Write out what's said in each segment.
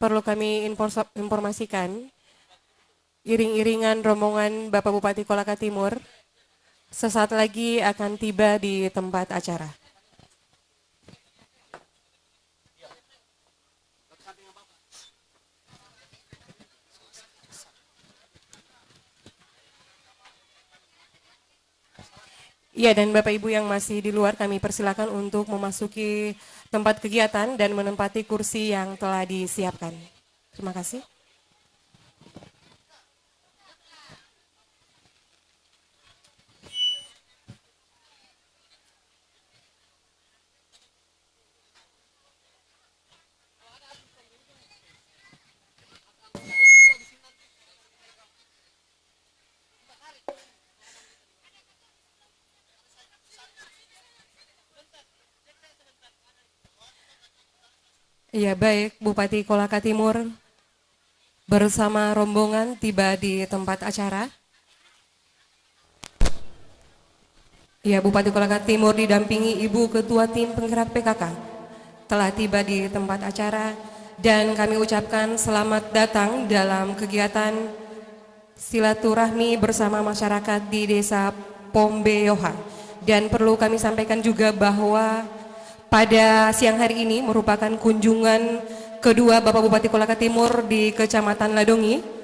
perlu kami informasikan, iring-iringan rombongan Bapak Bupati Kolaka Timur sesaat lagi akan tiba di tempat acara. Iya, dan Bapak Ibu yang masih di luar kami persilakan untuk memasuki tempat kegiatan dan menempati kursi yang telah disiapkan. Terima kasih. Iya, baik, Bupati Kolaka Timur bersama rombongan tiba di tempat acara. Ya, Bupati Kolaka Timur didampingi Ibu Ketua Tim Penggerak PKK telah tiba di tempat acara dan kami ucapkan selamat datang dalam kegiatan silaturahmi bersama masyarakat di Desa Pombeyoha. Dan perlu kami sampaikan juga bahwa pada siang hari ini merupakan kunjungan kedua Bapak Bupati Kolaka Timur di Kecamatan Ladongi.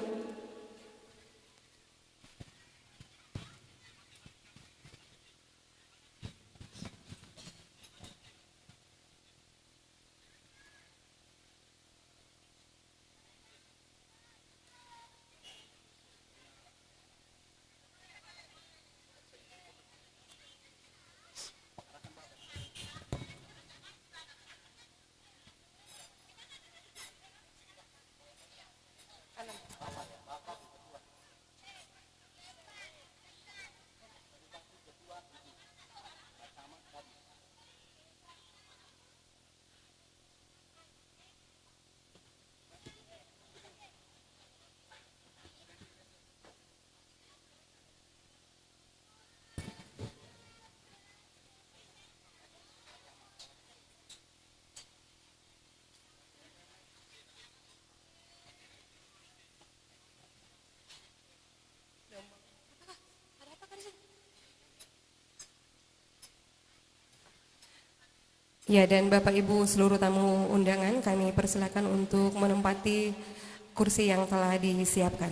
Ya, dan Bapak Ibu seluruh tamu undangan kami persilakan untuk menempati kursi yang telah disiapkan.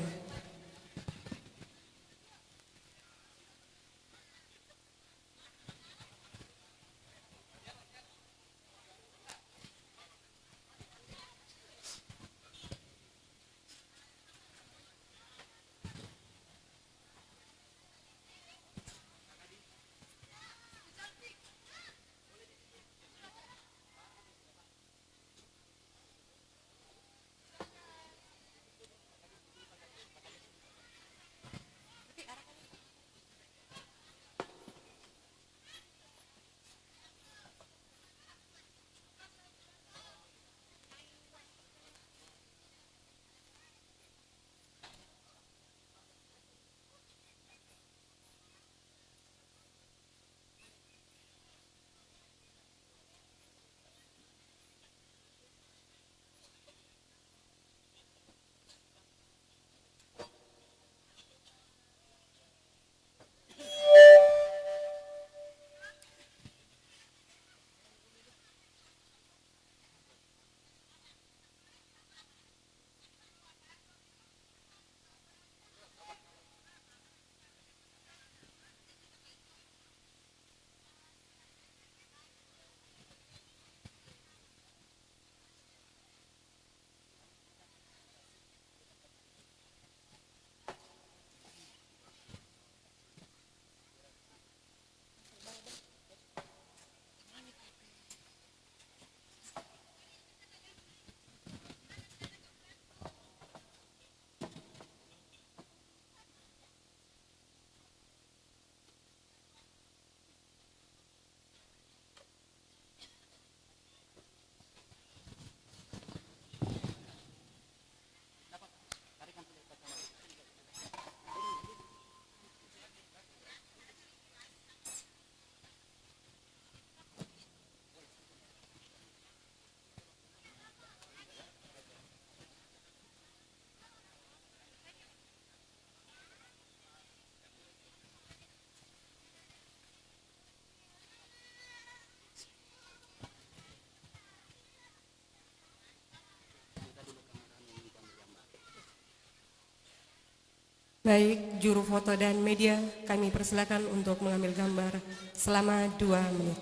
Baik, juru foto dan media, kami persilakan untuk mengambil gambar selama 2 menit.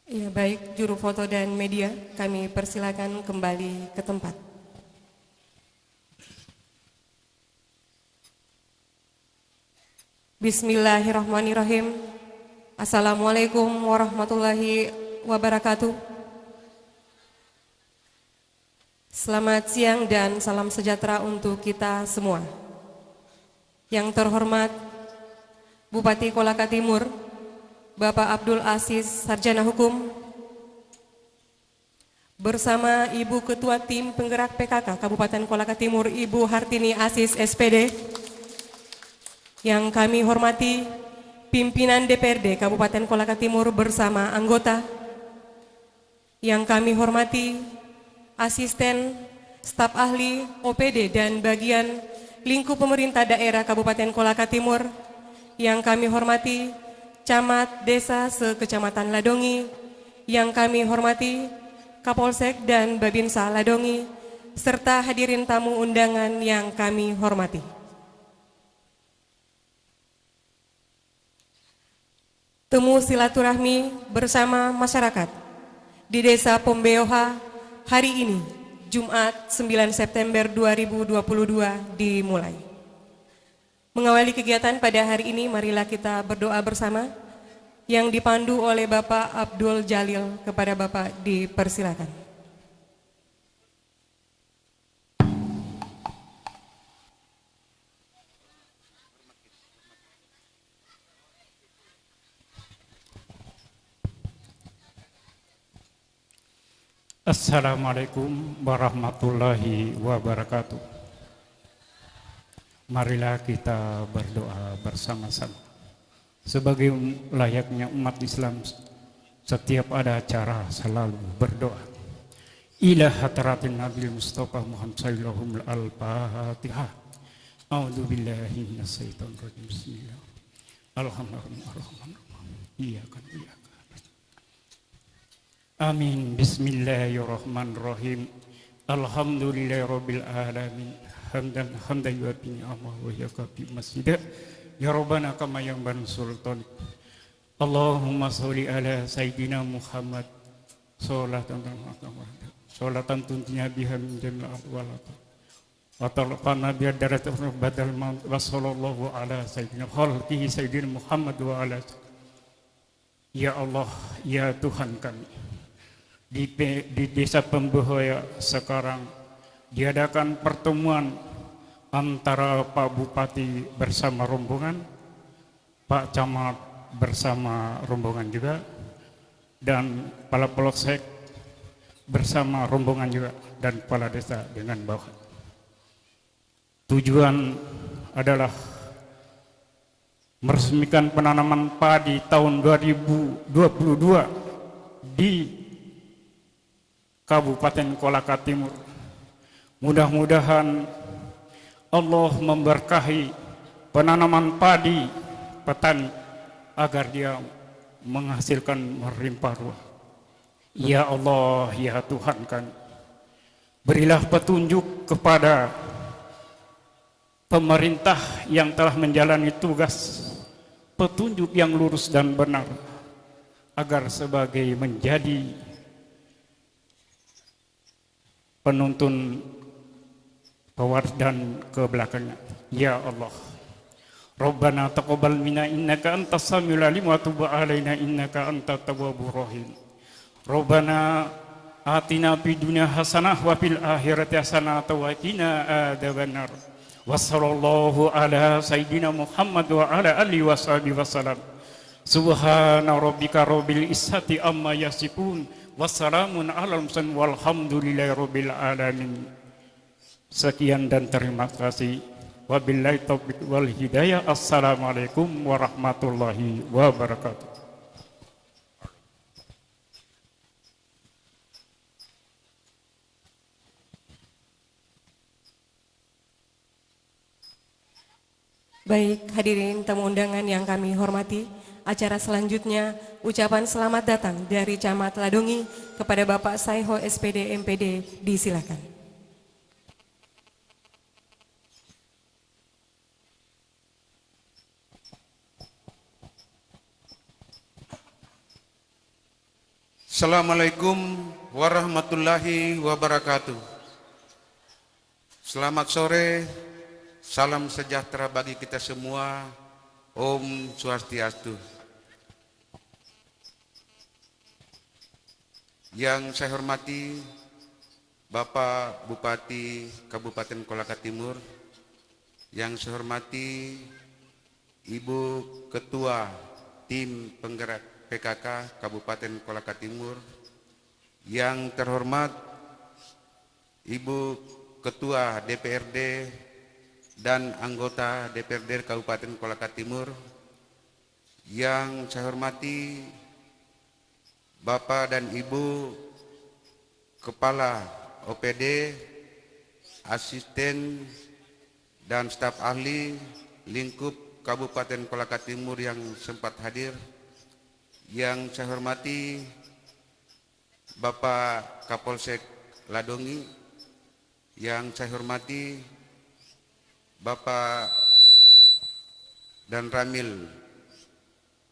Ya, baik, juru foto dan media, kami persilakan kembali ke tempat. Bismillahirrahmanirrahim. Assalamualaikum warahmatullahi wabarakatuh. Selamat siang dan salam sejahtera untuk kita semua. Yang terhormat Bupati Kolaka Timur, Bapak Abdul Aziz Sarjana Hukum, bersama Ibu Ketua Tim Penggerak PKK Kabupaten Kolaka Timur, Ibu Hartini Aziz SPD, yang kami hormati pimpinan DPRD Kabupaten Kolaka Timur bersama anggota, yang kami hormati asisten, staf ahli, OPD, dan bagian lingkup pemerintah daerah Kabupaten Kolaka Timur, yang kami hormati camat desa sekecamatan Ladongi, yang kami hormati Kapolsek dan Babinsa Ladongi, serta hadirin tamu undangan yang kami hormati. Temu silaturahmi bersama masyarakat di Desa Pombeoha hari ini, Jumat 9 September 2022 dimulai. Mengawali kegiatan pada hari ini, marilah kita berdoa bersama yang dipandu oleh Bapak Abdul Jalil. Kepada Bapak dipersilakan. Assalamualaikum warahmatullahi wabarakatuh. Marilah kita berdoa bersama-sama. Sebagai layaknya umat Islam, setiap ada acara selalu berdoa. Ila hadratin Nabi Mustafa Muhammad sallallahu alaihi al-Fatihah. A'udzu billahi minasyaitonir rajim. Bismillah. Alhamdulillah. Iyyaka na'budu. Amin. Bismillahirrahmanirrahim. Alhamdulillahirabbil alamin. Hamdan yu'ti ni'amah wa yakafi masjid. Ya Rabbana kama yang ban sultan. Allahumma sholli ala sayyidina Muhammad sholatan tuntinya biha min jannah walata wa talqana bi darajatun badal maut wa sallallahu ala sayyidina khalqihi sayyidina Muhammad wa ala. Ya Allah, ya Tuhan kami, di desa Pombeoha sekarang diadakan pertemuan antara Pak Bupati bersama rombongan, Pak Camat bersama rombongan juga, dan Kepala Polsek bersama rombongan juga, dan Kepala Desa dengan bawahan. Tujuan adalah meresmikan penanaman padi tahun 2022 di Kabupaten Kolaka Timur. Mudah-mudahan Allah memberkahi penanaman padi petani agar dia menghasilkan melimpah ruah. Ya Allah, ya Tuhan kami, berilah petunjuk kepada pemerintah yang telah menjalani tugas petunjuk yang lurus dan benar, agar sebagai menjadi penuntun pewaris dan ke belakangnya. Ya Allah, Rabbana taqabbal minna innaka antas samiul alim wa tub alaina innaka antat tawwabur rahim. Rabbana atina fid dunya hasanah wa fil akhirati hasanah wa qina adzabannar. Wassallallahu ala sayyidina Muhammad wa ala alihi washabihi wasallam. Subhana rabbika rabbil izzati amma yasifun wassalamun alal mursalin walhamdulillahi rabbil alamin. Sekian dan terima kasih. Wabillahi taufiq wal hidayah. Assalamualaikum warahmatullahi wabarakatuh. Baik, hadirin tamu undangan yang kami hormati, acara selanjutnya ucapan selamat datang dari Camat Ladongi kepada Bapak Saiho SPD MPD, disilakan. Assalamualaikum warahmatullahi wabarakatuh. Selamat sore, salam sejahtera bagi kita semua. Om Swastiastu. Yang saya hormati Bapak Bupati Kabupaten Kolaka Timur, yang saya hormati Ibu Ketua Tim Penggerak PKK Kabupaten Kolaka Timur, yang terhormat Ibu Ketua DPRD dan anggota DPRD Kabupaten Kolaka Timur, yang saya hormati Bapak dan Ibu Kepala OPD, asisten dan staf ahli lingkup Kabupaten Kolaka Timur yang sempat hadir, yang saya hormati Bapak Kapolsek Ladongi, yang saya hormati Bapak dan Ramil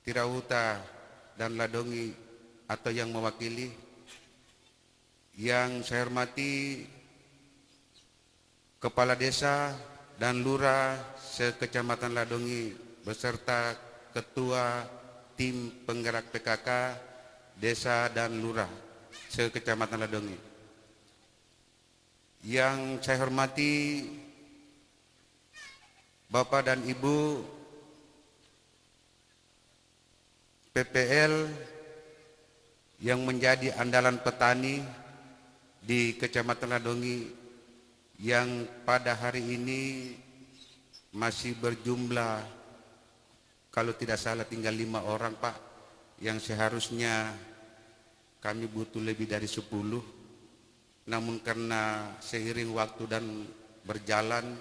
Tirahuta dan Ladongi atau yang mewakili, yang saya hormati Kepala Desa dan Lurah se-Kecamatan Ladongi beserta Ketua Tim Penggerak PKK Desa dan Lurah se-Kecamatan Ladongi, yang saya hormati Bapak dan Ibu PPL yang menjadi andalan petani di Kecamatan Ladongi, yang pada hari ini masih berjumlah, kalau tidak salah tinggal 5 orang Pak, yang seharusnya kami butuh lebih dari 10. Namun karena seiring waktu dan berjalan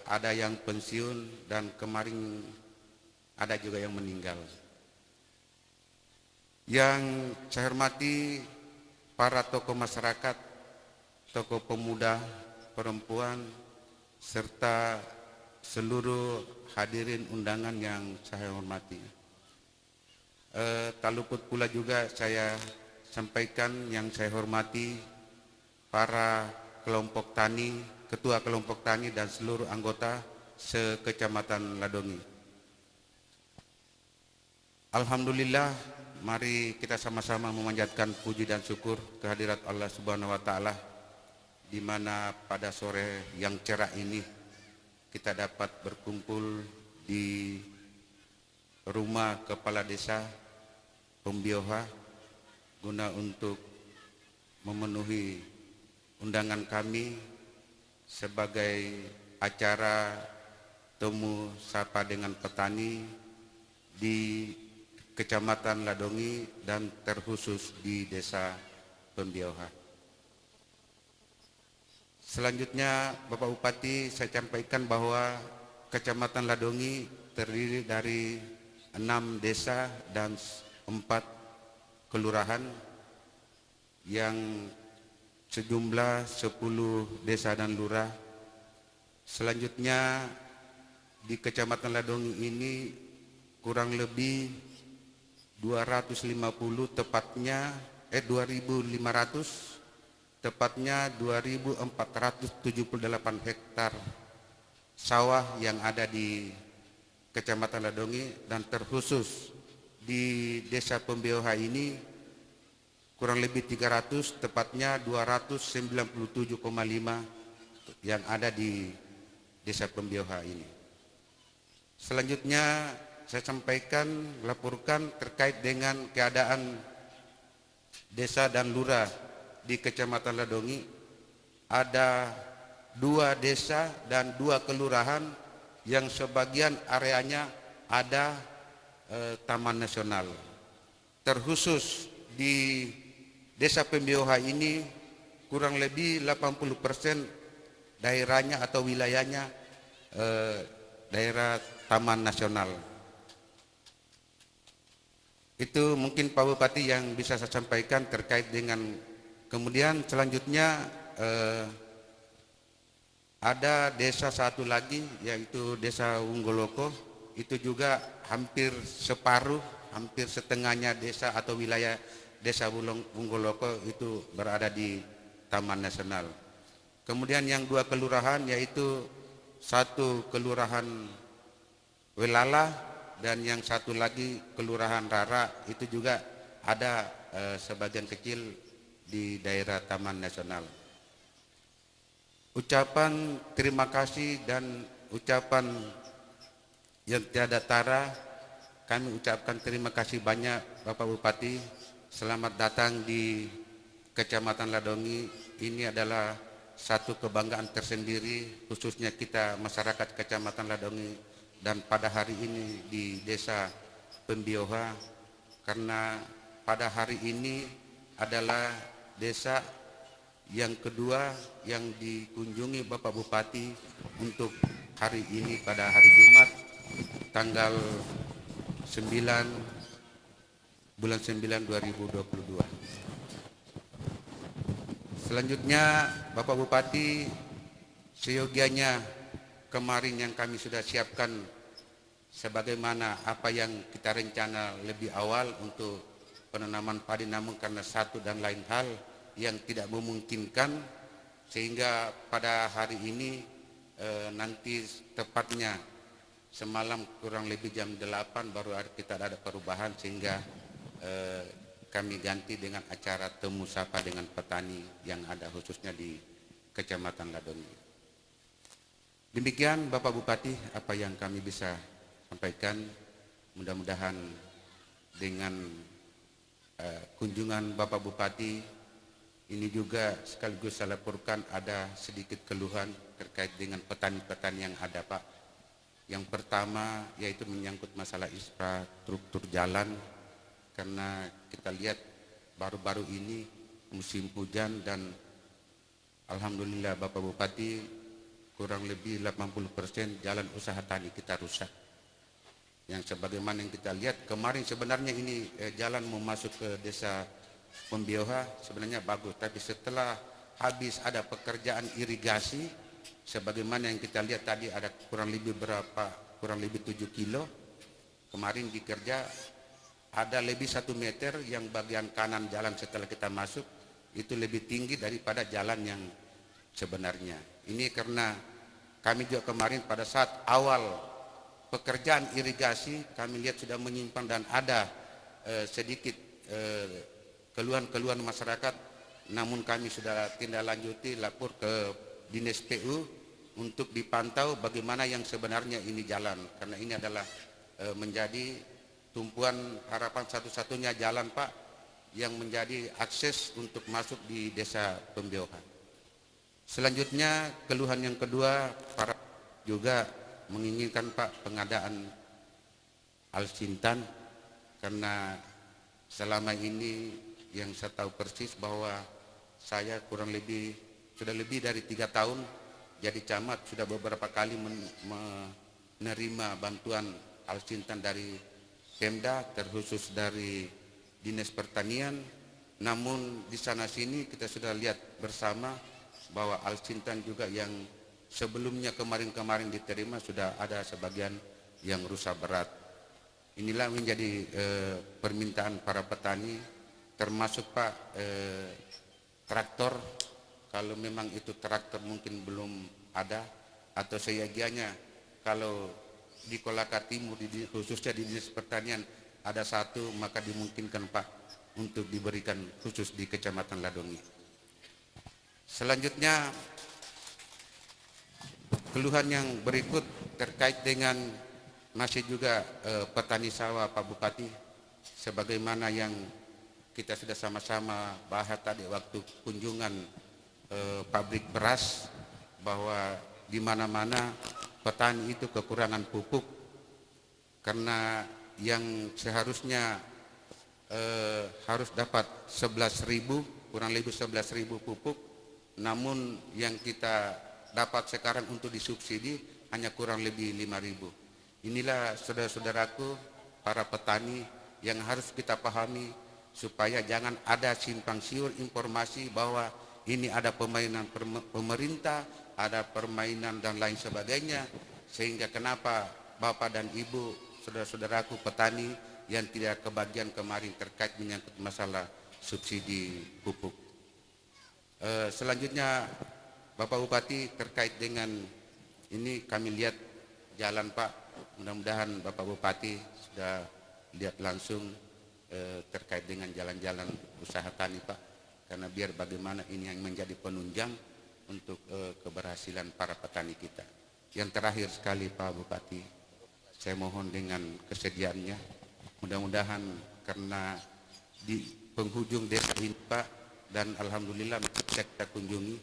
ada yang pensiun dan kemarin ada juga yang meninggal. Yang saya hormati para tokoh masyarakat, tokoh pemuda, perempuan, serta seluruh hadirin undangan yang saya hormati. Tak luput pula juga saya sampaikan yang saya hormati para kelompok tani, ketua kelompok tani dan seluruh anggota se-Kecamatan Ladongi. Alhamdulillah, mari kita sama-sama memanjatkan puji dan syukur kehadirat Allah Subhanahu wa taala, di mana pada sore yang cerah ini kita dapat berkumpul di rumah Kepala Desa Pembioha guna untuk memenuhi undangan kami sebagai acara temu sapa dengan petani di Kecamatan Ladongi dan terkhusus di Desa Pembioha. Selanjutnya Bapak Bupati, saya sampaikan bahwa Kecamatan Ladongi terdiri dari 6 desa dan 4 kelurahan, yang sejumlah 10 desa dan lurah. Selanjutnya di Kecamatan Ladongi ini kurang lebih 250 tepatnya 2.500 tepatnya 2.478 hektar sawah yang ada di Kecamatan Ladongi, dan terkhusus di Desa Pembioha ini kurang lebih 300 tepatnya 297,5 yang ada di Desa Pembioha ini. Selanjutnya saya sampaikan, laporkan terkait dengan keadaan desa dan lurah di Kecamatan Ladongi. Ada 2 desa dan 2 kelurahan yang sebagian areanya ada taman nasional. Terkhusus di Desa Pembioha ini kurang lebih 80% daerahnya atau wilayahnya daerah taman nasional. Itu mungkin Pak Bupati yang bisa saya sampaikan terkait dengan. Kemudian selanjutnya ada desa satu lagi yaitu Desa Wunggoloko. Itu juga hampir separuh, hampir setengahnya desa atau wilayah Desa Wunggoloko itu berada di Taman Nasional. Kemudian yang 2 kelurahan yaitu satu kelurahan Welala dan yang satu lagi kelurahan Rara, itu juga ada sebagian kecil di daerah Taman Nasional. Ucapan terima kasih dan ucapan yang tiada tara, kami ucapkan terima kasih banyak Bapak Bupati. Selamat datang di Kecamatan Ladongi. Ini adalah satu kebanggaan tersendiri khususnya kita masyarakat Kecamatan Ladongi dan pada hari ini di Desa Pembioha, karena pada hari ini adalah desa yang kedua yang dikunjungi Bapak Bupati untuk hari ini pada hari Jumat tanggal 9 bulan 9 2022. Selanjutnya Bapak Bupati, seyogianya kemarin yang kami sudah siapkan sebagaimana apa yang kita rencana lebih awal untuk penanaman padi, namun karena satu dan lain hal yang tidak memungkinkan, sehingga pada hari ini nanti tepatnya semalam kurang lebih jam 8 baru kita ada perubahan, sehingga kami ganti dengan acara temu sapa dengan petani yang ada khususnya di Kecamatan Ladongi. Demikian Bapak Bupati apa yang kami bisa sampaikan. Mudah-mudahan dengan kunjungan Bapak Bupati ini juga sekaligus saya laporkan ada sedikit keluhan terkait dengan petani-petani yang ada, Pak. Yang pertama yaitu menyangkut masalah infrastruktur jalan, karena kita lihat baru-baru ini musim hujan dan alhamdulillah Bapak Bupati kurang lebih 80% jalan usaha tani kita rusak. Yang sebagaimana yang kita lihat kemarin sebenarnya ini jalan mau masuk ke Desa Pembioha sebenarnya bagus, tapi setelah habis ada pekerjaan irigasi sebagaimana yang kita lihat tadi ada kurang lebih 7 kilo kemarin dikerja, ada lebih 1 meter yang bagian kanan jalan setelah kita masuk itu lebih tinggi daripada jalan yang sebenarnya. Ini karena kami juga kemarin pada saat awal pekerjaan irigasi kami lihat sudah menyimpan dan ada sedikit keluhan-keluhan masyarakat, namun kami sudah tindak lanjuti lapor ke Dinas PU untuk dipantau bagaimana yang sebenarnya ini jalan, karena ini adalah menjadi tumpuan harapan satu-satunya jalan, Pak, yang menjadi akses untuk masuk di Desa Pembioha. Selanjutnya keluhan yang kedua, para juga menginginkan, Pak, pengadaan Alsintan, karena selama ini yang saya tahu persis bahwa saya kurang lebih sudah lebih dari 3 tahun jadi camat, sudah beberapa kali menerima bantuan Alsintan dari Pemda, terkhusus dari Dinas Pertanian. Namun di sana sini kita sudah lihat bersama bahwa Alsintan juga yang sebelumnya kemarin-kemarin diterima sudah ada sebagian yang rusak berat. Inilah menjadi permintaan para petani, termasuk Pak traktor. Kalau memang itu traktor mungkin belum ada, atau seyogianya kalau di Kolaka Timur, khususnya di Dinas Pertanian ada satu, maka dimungkinkan Pak untuk diberikan khusus di Kecamatan Ladongi. Selanjutnya, keluhan yang berikut terkait dengan masih juga petani sawah Pak Bupati, sebagaimana yang kita sudah sama-sama bahas tadi waktu kunjungan pabrik beras, bahwa di mana-mana petani itu kekurangan pupuk, karena yang seharusnya harus dapat 11.000, kurang lebih 11.000 pupuk, namun yang kita dapat sekarang untuk disubsidi hanya kurang lebih 5.000. Inilah saudara-saudaraku para petani yang harus kita pahami, supaya jangan ada simpang siur informasi bahwa ini ada permainan pemerintah, ada permainan dan lain sebagainya, sehingga kenapa Bapak dan Ibu, saudara-saudaraku petani yang tidak kebagian kemarin terkait menyangkut masalah subsidi pupuk. Selanjutnya Bapak Bupati, terkait dengan ini kami lihat jalan Pak, mudah-mudahan Bapak Bupati sudah lihat langsung terkait dengan jalan-jalan usaha tani Pak, karena biar bagaimana ini yang menjadi penunjang untuk keberhasilan para petani kita. Yang terakhir sekali Pak Bupati, saya mohon dengan kesediaannya, mudah-mudahan karena di penghujung desa ini Pak, dan alhamdulillah kita kunjungi,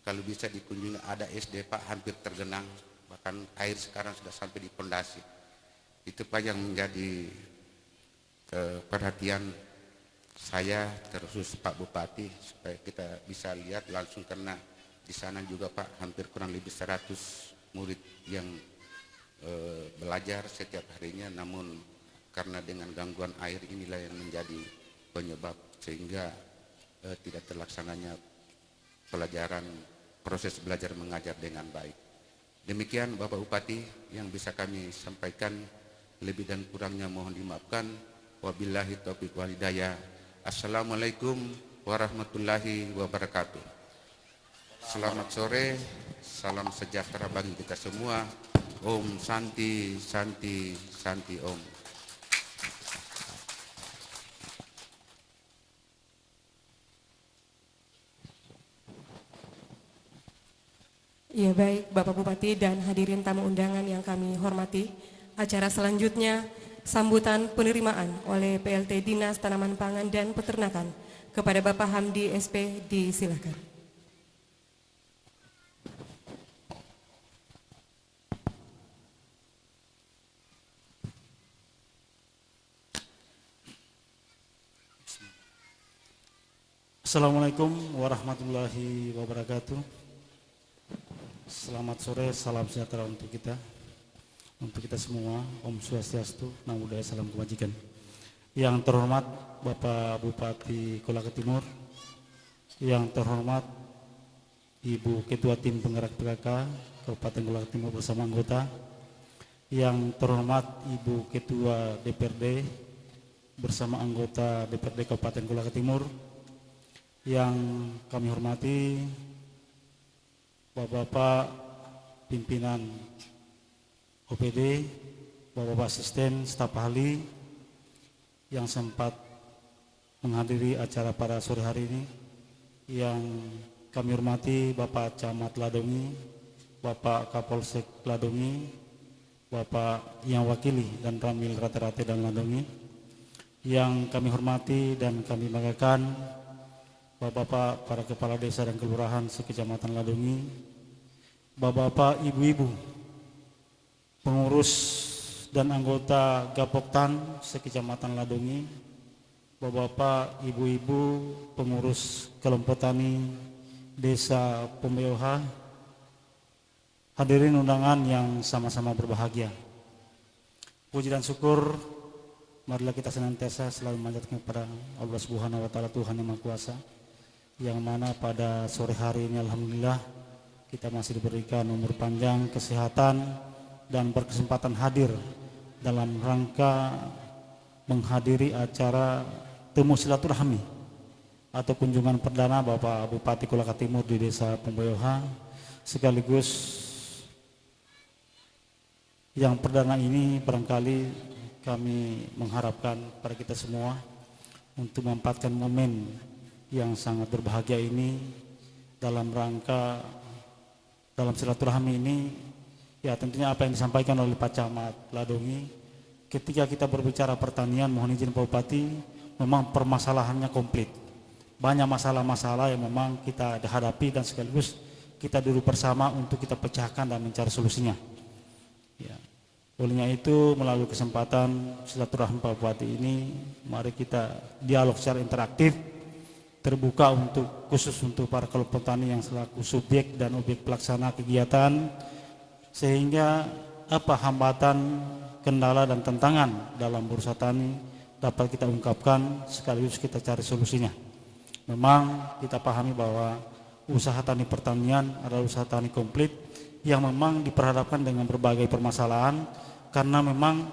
kalau bisa dikunjungi ada SD Pak hampir tergenang, bahkan air sekarang sudah sampai di pondasi. Itu Pak yang menjadi perhatian saya, terus Pak Bupati, supaya kita bisa lihat langsung, karena di sana juga Pak hampir kurang lebih 100 murid yang belajar setiap harinya, namun karena dengan gangguan air inilah yang menjadi penyebab sehingga tidak terlaksananya pelajaran, proses belajar mengajar dengan baik. Demikian Bapak Bupati yang bisa kami sampaikan, lebih dan kurangnya mohon dimaafkan. Wabillahi taufiq wal hidayah. Assalamualaikum warahmatullahi wabarakatuh. Selamat sore, salam sejahtera bagi kita semua. Om Santi, Santi, Santi Om. Ya baik Bapak Bupati dan hadirin tamu undangan yang kami hormati, acara selanjutnya sambutan penerimaan oleh PLT Dinas Tanaman Pangan dan Peternakan kepada Bapak Hamdi SP, disilakan. Assalamualaikum warahmatullahi wabarakatuh. Selamat sore, salam sejahtera untuk kita semua. Om Swastiastu, Namo Buddhaya, salam kebajikan. Yang terhormat Bapak Bupati Kolaka Timur, yang terhormat Ibu Ketua Tim Penggerak PKK Kabupaten Kolaka Timur bersama anggota, yang terhormat Ibu Ketua DPRD bersama anggota DPRD Kabupaten Kolaka Timur, yang kami hormati Bapak-bapak pimpinan OPD, Bapak-bapak asisten, staf ahli yang sempat menghadiri acara pada sore hari ini, yang kami hormati Bapak Camat Ladongi, Bapak Kapolsek Ladongi, Bapak yang wakili dan Ramil Rate-Rate dan Ladongi, yang kami hormati dan kami banggakan Bapak-bapak para kepala desa dan kelurahan sekecamatan Ladongi, Bapak-bapak, ibu-ibu, pengurus dan anggota Gapoktan sekecamatan Ladongi, Bapak-bapak, ibu-ibu, pengurus kelompok tani desa Pembeoha, hadirin undangan yang sama-sama berbahagia. Puji dan syukur marilah kita senantiasa selalu memanjatkan kepada Allah Subhanahu wa taala, Tuhan yang Maha Kuasa, yang mana pada sore hari ini alhamdulillah kita masih diberikan umur panjang, kesehatan, dan berkesempatan hadir dalam rangka menghadiri acara temu silaturahmi atau kunjungan perdana Bapak Bupati Kolaka Timur di Desa Pemboyoha, sekaligus yang perdana ini barangkali kami mengharapkan pada kita semua untuk memanfaatkan momen yang sangat berbahagia ini dalam rangka dalam silaturahmi ini. Ya, tentunya apa yang disampaikan oleh Pak Camat Ladongi, ketika kita berbicara pertanian, mohon izin Pak Bupati, memang permasalahannya komplit. Banyak masalah-masalah yang memang kita hadapi dan sekaligus kita duduk bersama untuk kita pecahkan dan mencari solusinya. Ya. Olehnya itu, melalui kesempatan silaturahmi Pak Bupati ini, mari kita dialog secara interaktif, terbuka khusus untuk para kelompok petani yang selaku subjek dan objek pelaksana kegiatan, sehingga apa hambatan, kendala dan tantangan dalam berusaha tani dapat kita ungkapkan sekaligus kita cari solusinya. Memang kita pahami bahwa usaha tani pertanian adalah usaha tani komplit yang memang diperhadapkan dengan berbagai permasalahan, karena memang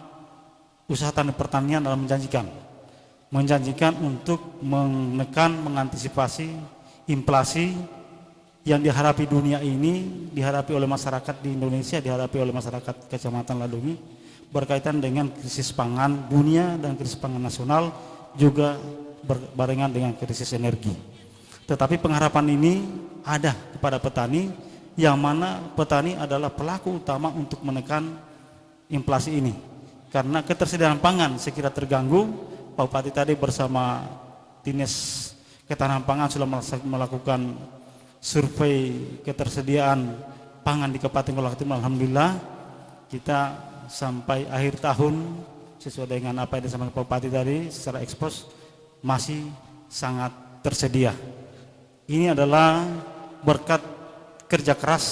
usaha tani pertanian adalah menjanjikan untuk menekan, mengantisipasi inflasi yang dihadapi dunia ini, dihadapi oleh masyarakat di Indonesia, dihadapi oleh masyarakat Kecamatan Ladongi, berkaitan dengan krisis pangan dunia dan krisis pangan nasional, juga berbarengan dengan krisis energi. Tetapi pengharapan ini ada kepada petani, yang mana petani adalah pelaku utama untuk menekan inflasi ini. Karena ketersediaan pangan sekira terganggu, Pak Bupati tadi bersama Dinas Ketahanan Pangan sudah melakukan survei ketersediaan pangan di Kabupaten Kolaka Timur. Alhamdulillah kita sampai akhir tahun sesuai dengan apa yang disampaikan Pak Bupati tadi secara ekspos masih sangat tersedia. Ini adalah berkat kerja keras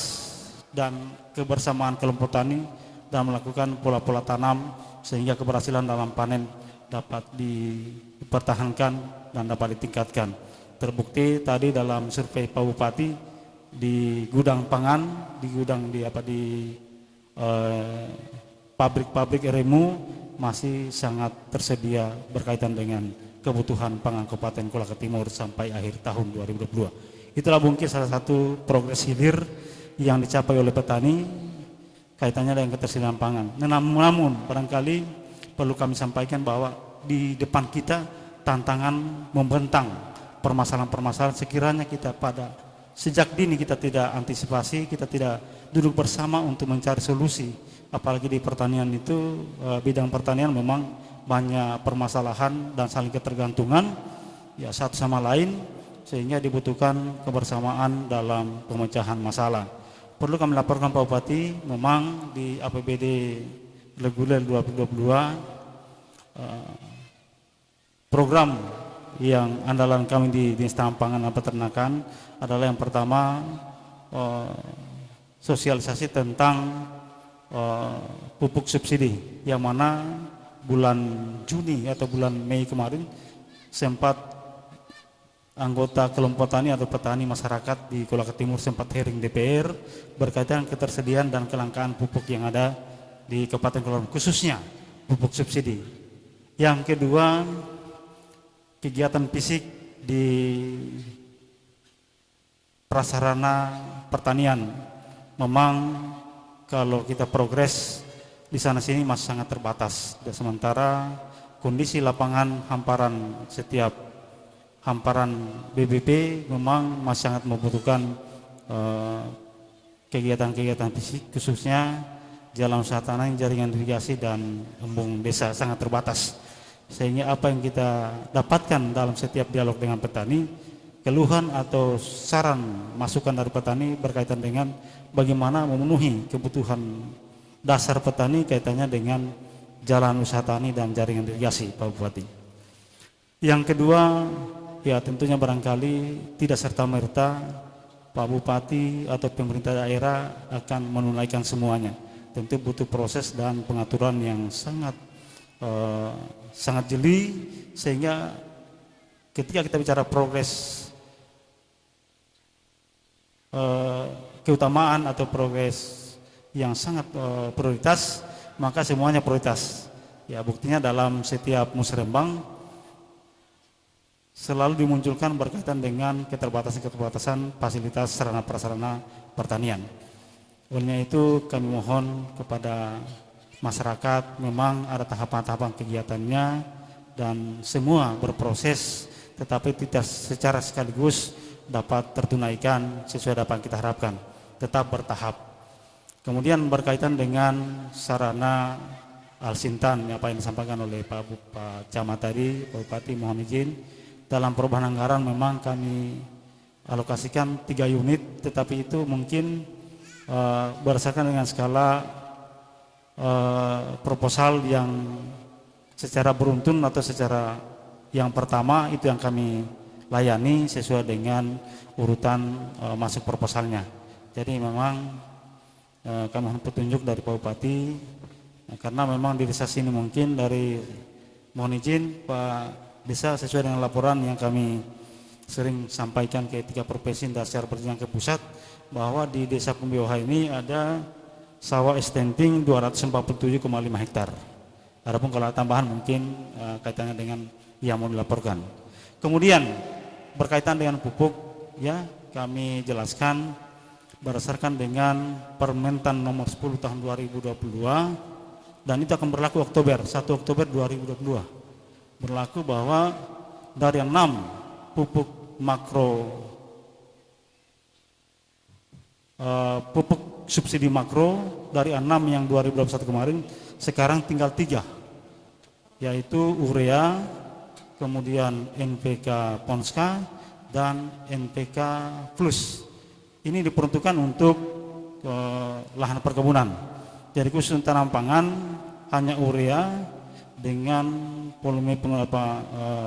dan kebersamaan kelompok tani dalam melakukan pola-pola tanam, sehingga keberhasilan dalam panen dapat dipertahankan dan dapat ditingkatkan. Terbukti tadi dalam survei Pak Bupati di gudang pangan, di pabrik-pabrik RMU masih sangat tersedia berkaitan dengan kebutuhan pangan Kabupaten Kolaka Timur sampai akhir tahun 2022. Itulah mungkin salah satu progres hilir yang dicapai oleh petani kaitannya dengan ketersediaan pangan. Namun barangkali perlu kami sampaikan bahwa di depan kita tantangan membentang, permasalahan-permasalahan sekiranya kita sejak dini kita tidak antisipasi, kita tidak duduk bersama untuk mencari solusi. Apalagi di pertanian itu, bidang pertanian memang banyak permasalahan dan saling ketergantungan ya satu sama lain, sehingga dibutuhkan kebersamaan dalam pemecahan masalah. Perlu kami laporkan Pak Bupati, memang di APBD reguler 2022 program yang andalan kami di Dinas Pangan dan Peternakan adalah yang pertama sosialisasi tentang pupuk subsidi, yang mana bulan Juni atau bulan Mei kemarin sempat anggota kelompok tani atau petani masyarakat di Kolaka Timur sempat hearing DPR berkaitan ketersediaan dan kelangkaan pupuk yang ada di Kabupaten Kolaka, khususnya pupuk subsidi. Yang kedua, kegiatan fisik di prasarana pertanian. Memang kalau kita progres di sana sini masih sangat terbatas. Dan sementara kondisi lapangan hamparan, setiap hamparan BBP memang masih sangat membutuhkan kegiatan-kegiatan fisik, khususnya jalan usaha tanah, jaringan irigasi dan embung desa sangat terbatas. Sehingga apa yang kita dapatkan dalam setiap dialog dengan petani, keluhan atau saran masukan dari petani berkaitan dengan bagaimana memenuhi kebutuhan dasar petani kaitannya dengan jalan usaha tani dan jaringan irigasi, Pak Bupati. Yang kedua, ya tentunya barangkali tidak serta-merta Pak Bupati atau pemerintah daerah akan menunaikan semuanya. Tentu butuh proses dan pengaturan yang sangat jeli, sehingga ketika kita bicara progres keutamaan atau progres yang sangat prioritas, maka semuanya prioritas. Ya, buktinya dalam setiap musrembang selalu dimunculkan berkaitan dengan keterbatasan fasilitas sarana prasarana pertanian. Olehnya itu kami mohon kepada masyarakat, memang ada tahapan-tahapan kegiatannya dan semua berproses, tetapi tidak secara sekaligus dapat tertunaikan sesuai apa yang kita harapkan, tetap bertahap. Kemudian berkaitan dengan sarana Al-Sintan, apa yang disampaikan oleh Pak Camat tadi, Pak Bupati, mohon izin, dalam perubahan anggaran memang kami alokasikan 3 unit, tetapi itu mungkin berdasarkan dengan skala proposal yang secara beruntun atau secara yang pertama itu yang kami layani sesuai dengan urutan masuk proposalnya. Jadi memang kami mohon petunjuk dari Pak Bupati, karena memang di desa sini mungkin dari, mohon izin Pak Desa, sesuai dengan laporan yang kami sering sampaikan ke 3 provinsi dan secara berjenjang ke pusat, bahwa di desa Pembiwaha ini ada sawah extending 247,5 hektar. Adapun kalau tambahan mungkin kaitannya dengan yang mau dilaporkan. Kemudian berkaitan dengan pupuk, ya kami jelaskan berdasarkan dengan Permentan nomor 10 tahun 2022, dan itu akan berlaku Oktober, 1 Oktober 2022. Berlaku bahwa dari 6 pupuk makro, pupuk subsidi makro dari 6 yang 2021 kemarin, sekarang tinggal 3, yaitu urea, kemudian NPK Ponska, dan NPK Plus. Ini diperuntukkan untuk lahan perkebunan. Jadi khusus untuk tanam pangan hanya urea dengan volume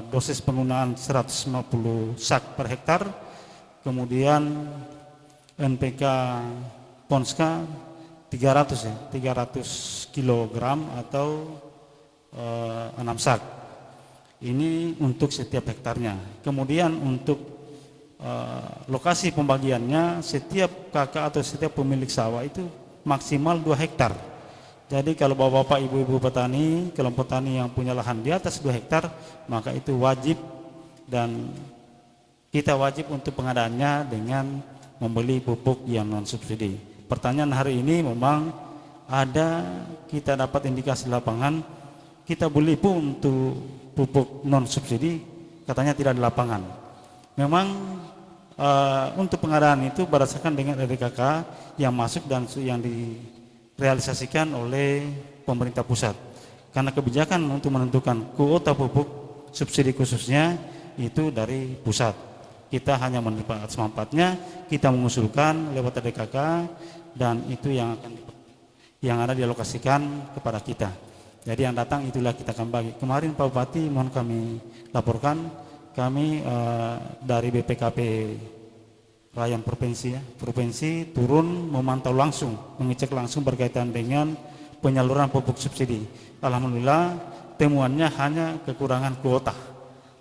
dosis penggunaan 150 sak per hektar, kemudian NPK Ponska 300 kilogram atau 6 sak. Ini untuk setiap hektarnya. Kemudian untuk lokasi pembagiannya, setiap kakak atau setiap pemilik sawah itu maksimal 2 hektar. Jadi kalau bapak-bapak, ibu-ibu petani, kelompok tani yang punya lahan di atas 2 hektar, maka itu wajib, dan kita wajib untuk pengadaannya dengan membeli pupuk yang non subsidi. Pertanyaan hari ini memang ada, kita dapat indikasi lapangan, kita beli pun untuk pupuk non subsidi, katanya tidak di lapangan. Memang untuk pengadaan itu berdasarkan dengan RDKK yang masuk dan yang direalisasikan oleh pemerintah pusat. Karena kebijakan untuk menentukan kuota pupuk subsidi khususnya itu dari pusat. Kita hanya menerima atas manfaatnya, kita mengusulkan lewat RDKK, dan itu yang ada dialokasikan kepada kita. Jadi yang datang itulah kita akan bagi. Kemarin Pak Bupati mohon kami laporkan, kami dari BPKP Rayon Provinsi turun memantau langsung, mengecek langsung berkaitan dengan penyaluran pupuk subsidi. Alhamdulillah temuannya hanya kekurangan kuota.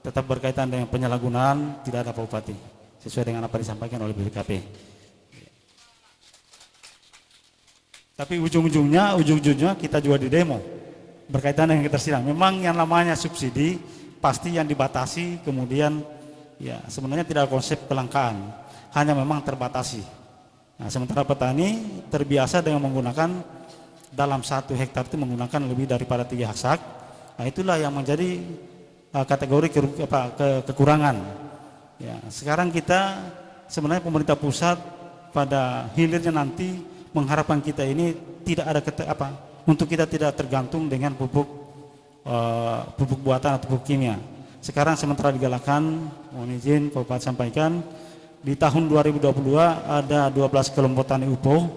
Tetap berkaitan dengan penyalahgunaan tidak ada Pak Bupati, sesuai dengan apa disampaikan oleh BPKP. Tapi ujung-ujungnya kita juga di demo berkaitan dengan ketersediaan. Memang yang namanya subsidi pasti yang dibatasi, kemudian ya sebenarnya tidak ada konsep kelangkaan, hanya memang terbatasi. Nah, sementara petani terbiasa dengan menggunakan dalam 1 hektar itu menggunakan lebih daripada 3 hektar. Nah, itulah yang menjadi kategori kekurangan. Ya, sekarang kita sebenarnya pemerintah pusat pada hilirnya nanti mengharapkan kita ini tidak ada untuk kita tidak tergantung dengan pupuk buatan atau pupuk kimia. Sekarang sementara digalakkan, mohon izin Pak Bupati sampaikan, di tahun 2022 ada 12 kelompok tani UPO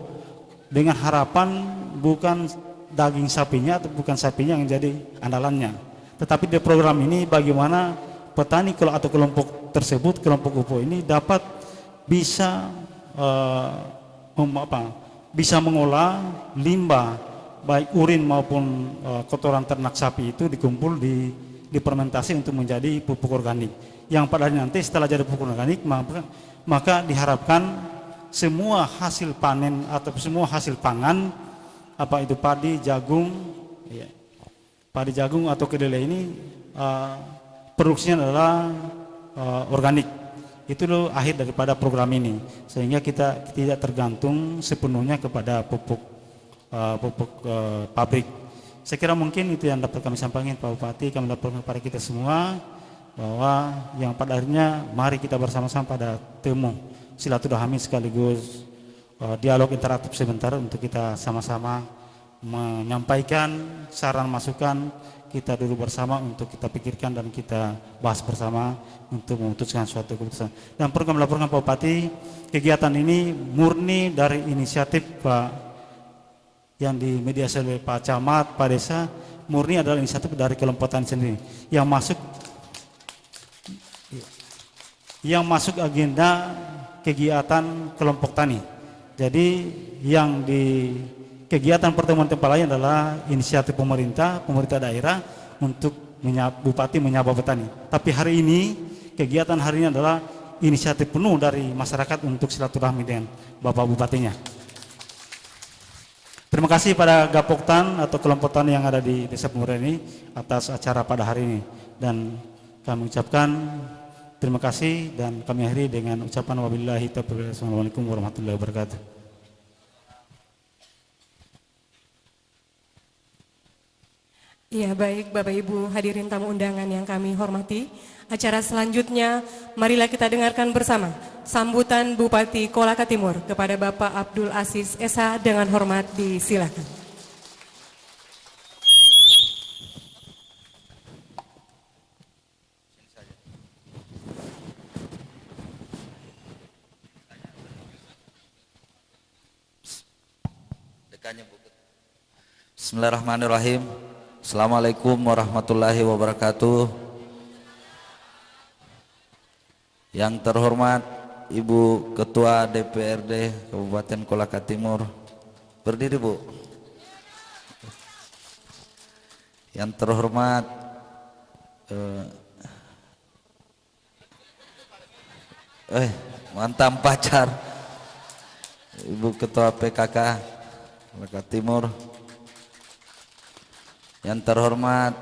dengan harapan bukan daging sapinya atau bukan sapinya yang jadi andalannya, tetapi di program ini bagaimana petani atau kelompok tersebut, kelompok UPO ini dapat bisa bisa mengolah limbah baik urin maupun kotoran ternak sapi itu dikumpul difermentasi untuk menjadi pupuk organik, yang pada nanti setelah jadi pupuk organik maka diharapkan semua hasil panen atau semua hasil pangan, apa itu padi, jagung, ya, padi jagung atau kedelai ini produksinya adalah organik. Itu loh akhir daripada program ini, sehingga kita tidak tergantung sepenuhnya kepada pupuk pabrik. Saya kira mungkin itu yang dapat kami sampaikan Pak Bupati. Kami laporkan kepada kita semua bahwa yang pada akhirnya mari kita bersama-sama pada temu silaturahmi sekaligus dialog interaktif sebentar untuk kita sama-sama menyampaikan saran masukan. Kita dulu bersama untuk kita pikirkan dan kita bahas bersama untuk memutuskan suatu keputusan. Dan perlu kami laporkan Pak Bupati, kegiatan ini murni dari inisiatif Pak yang di media oleh Pak Camat, Pak Desa, murni adalah inisiatif dari kelompok tani sendiri yang masuk agenda kegiatan kelompok tani. Jadi yang di kegiatan pertemuan tempat lain adalah inisiatif pemerintah daerah untuk Bupati menyapa petani. Tapi hari ini, kegiatan hari ini adalah inisiatif penuh dari masyarakat untuk silaturahmi dengan Bapak Bupatinya. Terima kasih pada Gapoktan atau kelompok tani yang ada di Desa Pemuda ini atas acara pada hari ini. Dan kami ucapkan terima kasih dan kami akhiri dengan ucapan wabillahi taufiq. Assalamualaikum warahmatullahi wabarakatuh. Ya, baik Bapak Ibu hadirin tamu undangan yang kami hormati. Acara selanjutnya marilah kita dengarkan bersama sambutan Bupati Kolaka Timur kepada Bapak Abdul Aziz Esa. Dengan hormat disilakan. Bismillahirrahmanirrahim. Assalamualaikum warahmatullahi wabarakatuh. Yang terhormat Ibu Ketua DPRD Kabupaten Kolaka Timur, berdiri Bu. Yang terhormat mantan pacar Ibu Ketua PKK Kolaka Timur. Yang terhormat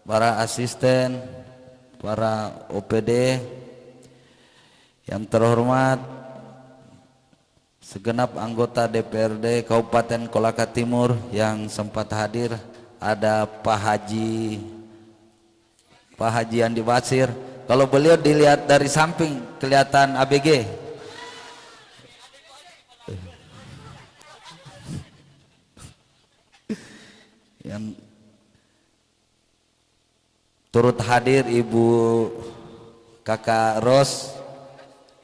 para asisten, para OPD, yang terhormat segenap anggota DPRD Kabupaten Kolaka Timur yang sempat hadir, ada Pak Haji Andi Basir. Kalau beliau dilihat dari samping kelihatan ABG. Yang turut hadir Ibu Kakak Ros.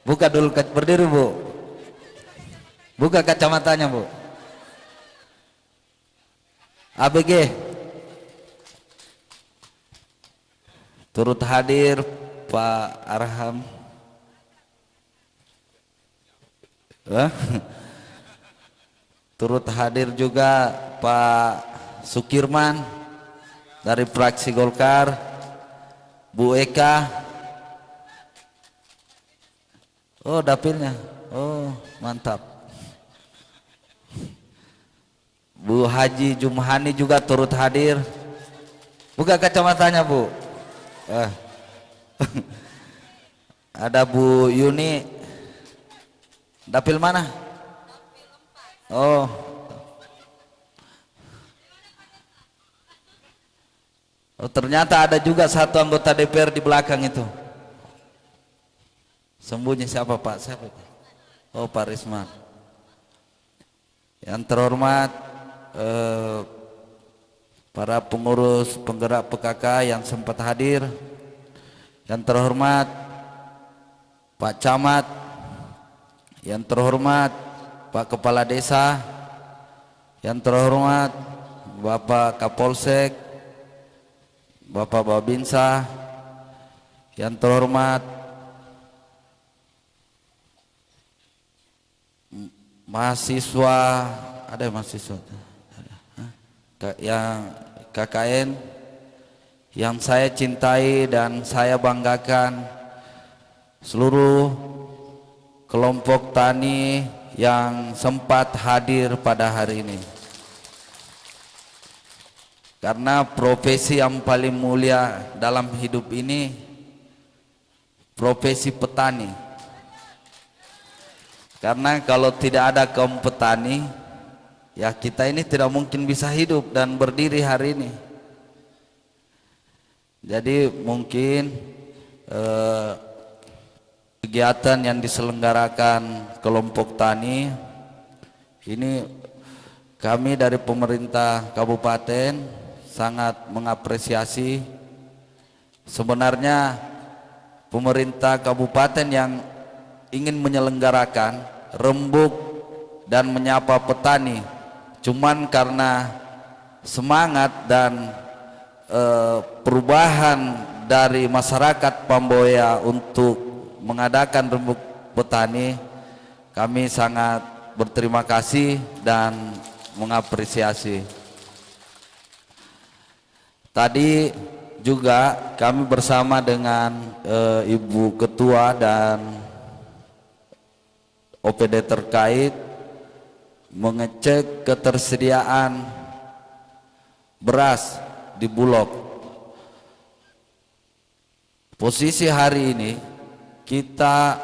Buka dulu, berdiri Bu. Buka kacamatanya Bu. ABG. Turut hadir Pak Arham. Turut hadir juga Pak Sukirman dari fraksi Golkar, Bu Eka. Oh, dapilnya. Oh, mantap. Bu Haji Jumhani juga turut hadir. Buka kacamatanya Bu. Ada Bu Yuni. Dapil mana? Oh, ternyata ada juga satu anggota DPR di belakang itu. Sembunyi siapa Pak? Siapa? Oh, Pak Risman. Yang terhormat para pengurus penggerak PKK yang sempat hadir. Yang terhormat Pak Camat. Yang terhormat Pak Kepala Desa. Yang terhormat Bapak Kapolsek, Bapak Babinsa. Yang terhormat mahasiswa, ada mahasiswa yang KKN yang saya cintai dan saya banggakan, seluruh kelompok tani yang sempat hadir pada hari ini. Karena profesi yang paling mulia dalam hidup ini profesi petani. Karena kalau tidak ada kaum petani, ya kita ini tidak mungkin bisa hidup dan berdiri hari ini. Jadi mungkin kegiatan yang diselenggarakan kelompok tani ini kami dari pemerintah kabupaten sangat mengapresiasi. Sebenarnya pemerintah kabupaten yang ingin menyelenggarakan rembuk dan menyapa petani, cuman karena semangat dan perubahan dari masyarakat Pamboya untuk mengadakan rembuk petani, kami sangat berterima kasih dan mengapresiasi. Tadi juga kami bersama dengan Ibu Ketua dan OPD terkait mengecek ketersediaan beras di Bulog. Posisi hari ini kita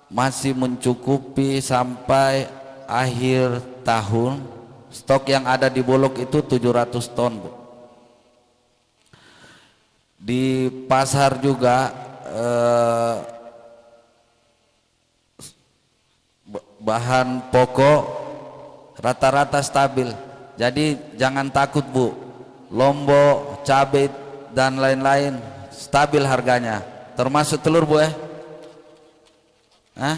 masih mencukupi sampai akhir tahun. Stok yang ada di Bulog itu 700 ton, Bu. Di pasar juga bahan pokok rata-rata stabil. Jadi jangan takut, Bu. Lombok, cabai dan lain-lain stabil harganya, termasuk telur, Bu ya. Hah?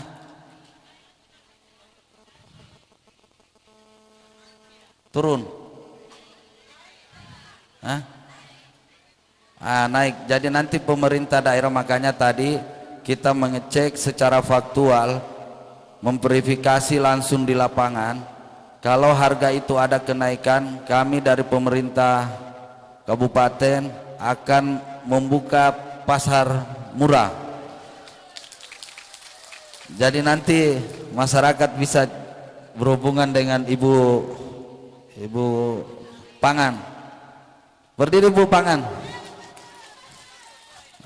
Turun? Hah? Naik. Jadi nanti pemerintah daerah, makanya tadi kita mengecek secara faktual, memverifikasi langsung di lapangan. Kalau harga itu ada kenaikan, kami dari pemerintah kabupaten akan membuka pasar murah. Jadi nanti masyarakat bisa berhubungan dengan ibu pangan. Berdiri, Bu Pangan.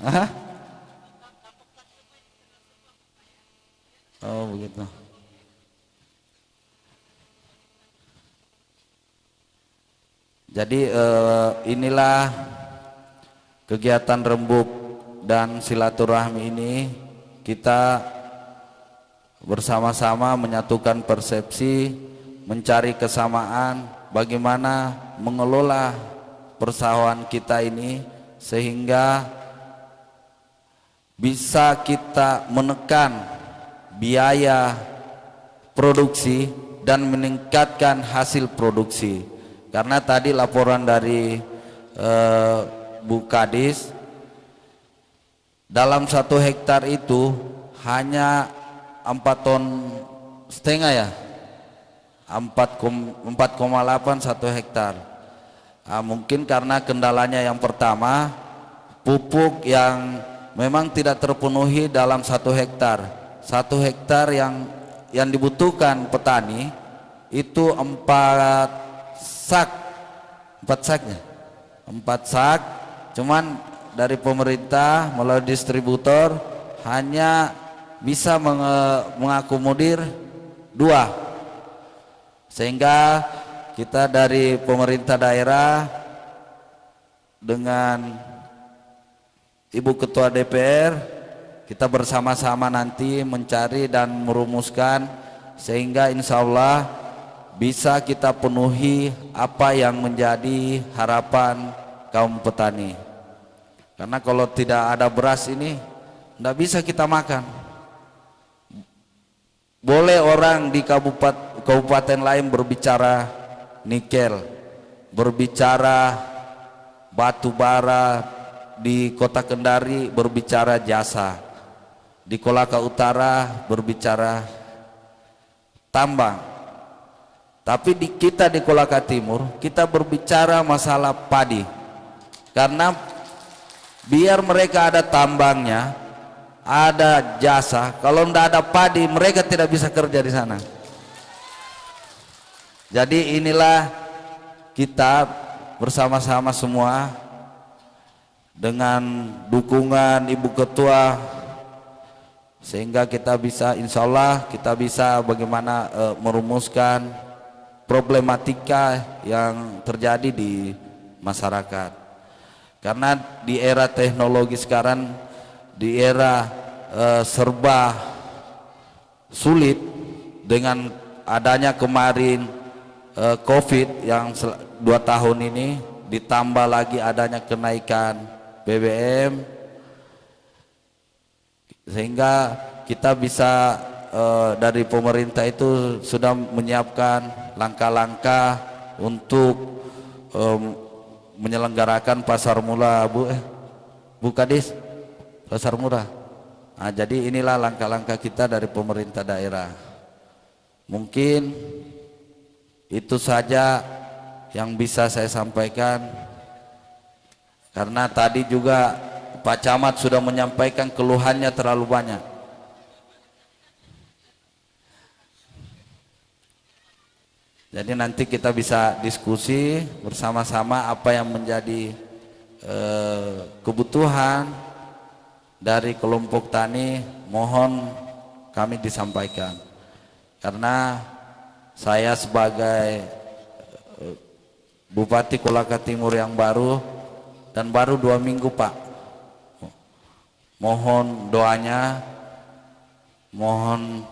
Aha. Oh begitu. Jadi inilah kegiatan rembuk dan silaturahmi ini, kita bersama-sama menyatukan persepsi, mencari kesamaan bagaimana mengelola persawahan kita ini sehingga bisa kita menekan biaya produksi dan meningkatkan hasil produksi. Karena tadi laporan dari Bu Kadis, dalam 1 hektar itu hanya 4,5 ton ya, 4,8 1 hektar. Mungkin karena kendalanya yang pertama, pupuk yang memang tidak terpenuhi dalam 1 hektar. 1 hektar yang dibutuhkan petani itu 4 sak, cuman dari pemerintah melalui distributor hanya bisa mengakomodir 2, sehingga kita dari pemerintah daerah dengan Ibu Ketua DPR, kita bersama-sama nanti mencari dan merumuskan sehingga insya Allah bisa kita penuhi apa yang menjadi harapan kaum petani. Karena kalau tidak ada beras ini tidak bisa kita makan. Boleh orang di kabupaten lain berbicara nikel, berbicara batu bara, di Kota Kendari berbicara jasa, di Kolaka Utara berbicara tambang. Tapi kita di Kolaka Timur kita berbicara masalah padi. Karena biar mereka ada tambangnya, ada jasa, kalau tidak ada padi mereka tidak bisa kerja di sana. Jadi inilah kita bersama-sama semua dengan dukungan Ibu Ketua, sehingga kita bisa, insya Allah kita bisa bagaimana merumuskan problematika yang terjadi di masyarakat. Karena di era teknologi sekarang, di era serba sulit, dengan adanya kemarin COVID yang 2 tahun ini, ditambah lagi adanya kenaikan BBM, sehingga kita bisa dari pemerintah itu sudah menyiapkan langkah-langkah untuk menyelenggarakan pasar murah, Bu Kadis, pasar murah. Nah, jadi inilah langkah-langkah kita dari pemerintah daerah. Mungkin itu saja yang bisa saya sampaikan, karena tadi juga Pak Camat sudah menyampaikan keluhannya terlalu banyak. Jadi nanti kita bisa diskusi bersama-sama apa yang menjadi kebutuhan dari kelompok tani, mohon kami disampaikan. Karena saya sebagai Bupati Kolaka Timur yang baru, dan baru 2 minggu Pak, mohon doanya, mohon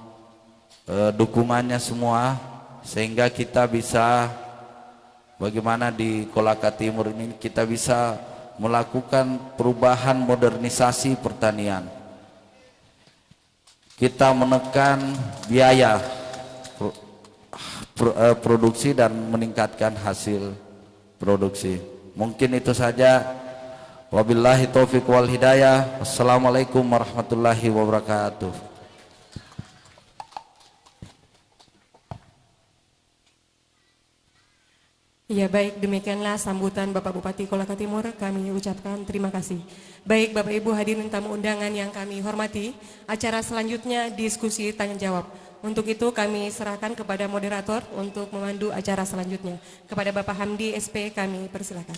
dukungannya semua, sehingga kita bisa bagaimana di Kolaka Timur ini kita bisa melakukan perubahan modernisasi pertanian. Kita menekan biaya produksi dan meningkatkan hasil produksi. Mungkin itu saja. Wabillahi taufiq wal hidayah. Wassalamualaikum warahmatullahi wabarakatuh. Ya baik, demikianlah sambutan Bapak Bupati Kolaka Timur, kami ucapkan terima kasih. Baik Bapak Ibu hadirin tamu undangan yang kami hormati, acara selanjutnya diskusi tanya jawab. Untuk itu kami serahkan kepada moderator untuk memandu acara selanjutnya. Kepada Bapak Hamdi SP kami persilakan.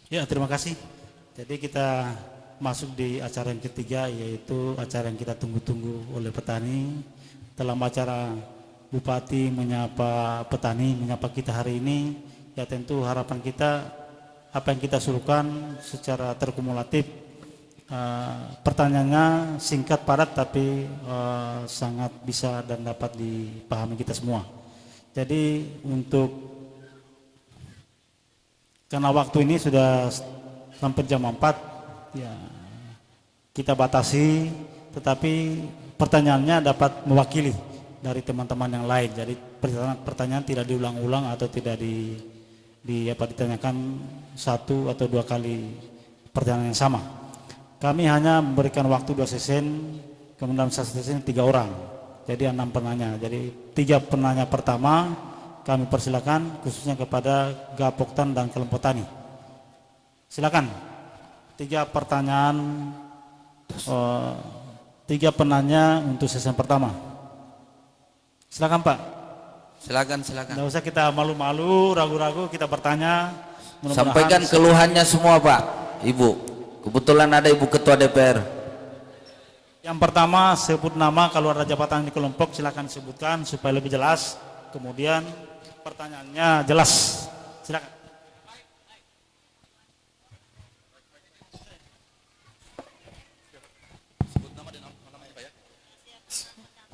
Ya, terima kasih. Jadi kita masuk di acara yang ketiga, yaitu acara yang kita tunggu-tunggu oleh petani. Dalam acara Bupati menyapa petani, menyapa kita hari ini, ya tentu harapan kita apa yang kita suruhkan secara terkumulatif. Pertanyaannya singkat padat tapi sangat bisa dan dapat dipahami kita semua. Jadi karena waktu ini sudah sampai jam 4, ya kita batasi, tetapi pertanyaannya dapat mewakili dari teman-teman yang lain. Jadi pertanyaan tidak diulang-ulang atau tidak ditanyakan 1 atau 2 kali pertanyaan yang sama. Kami hanya memberikan waktu 2 sesen, kemudian 1 sesen 3 orang. Jadi 6 penanya. Jadi 3 penanya pertama kami persilakan khususnya kepada Gapoktan dan kelompok tani. Silakan. 3 pertanyaan, 3 penanya untuk sesi pertama. Silakan Pak. Silakan. Tidak usah kita malu-malu, ragu-ragu, kita bertanya. Sampaikan keluhannya semua Pak, Ibu. Kebetulan ada Ibu Ketua DPR. Yang pertama sebut nama, kalau ada jabatan di kelompok silakan sebutkan supaya lebih jelas. Kemudian pertanyaannya jelas. Silakan.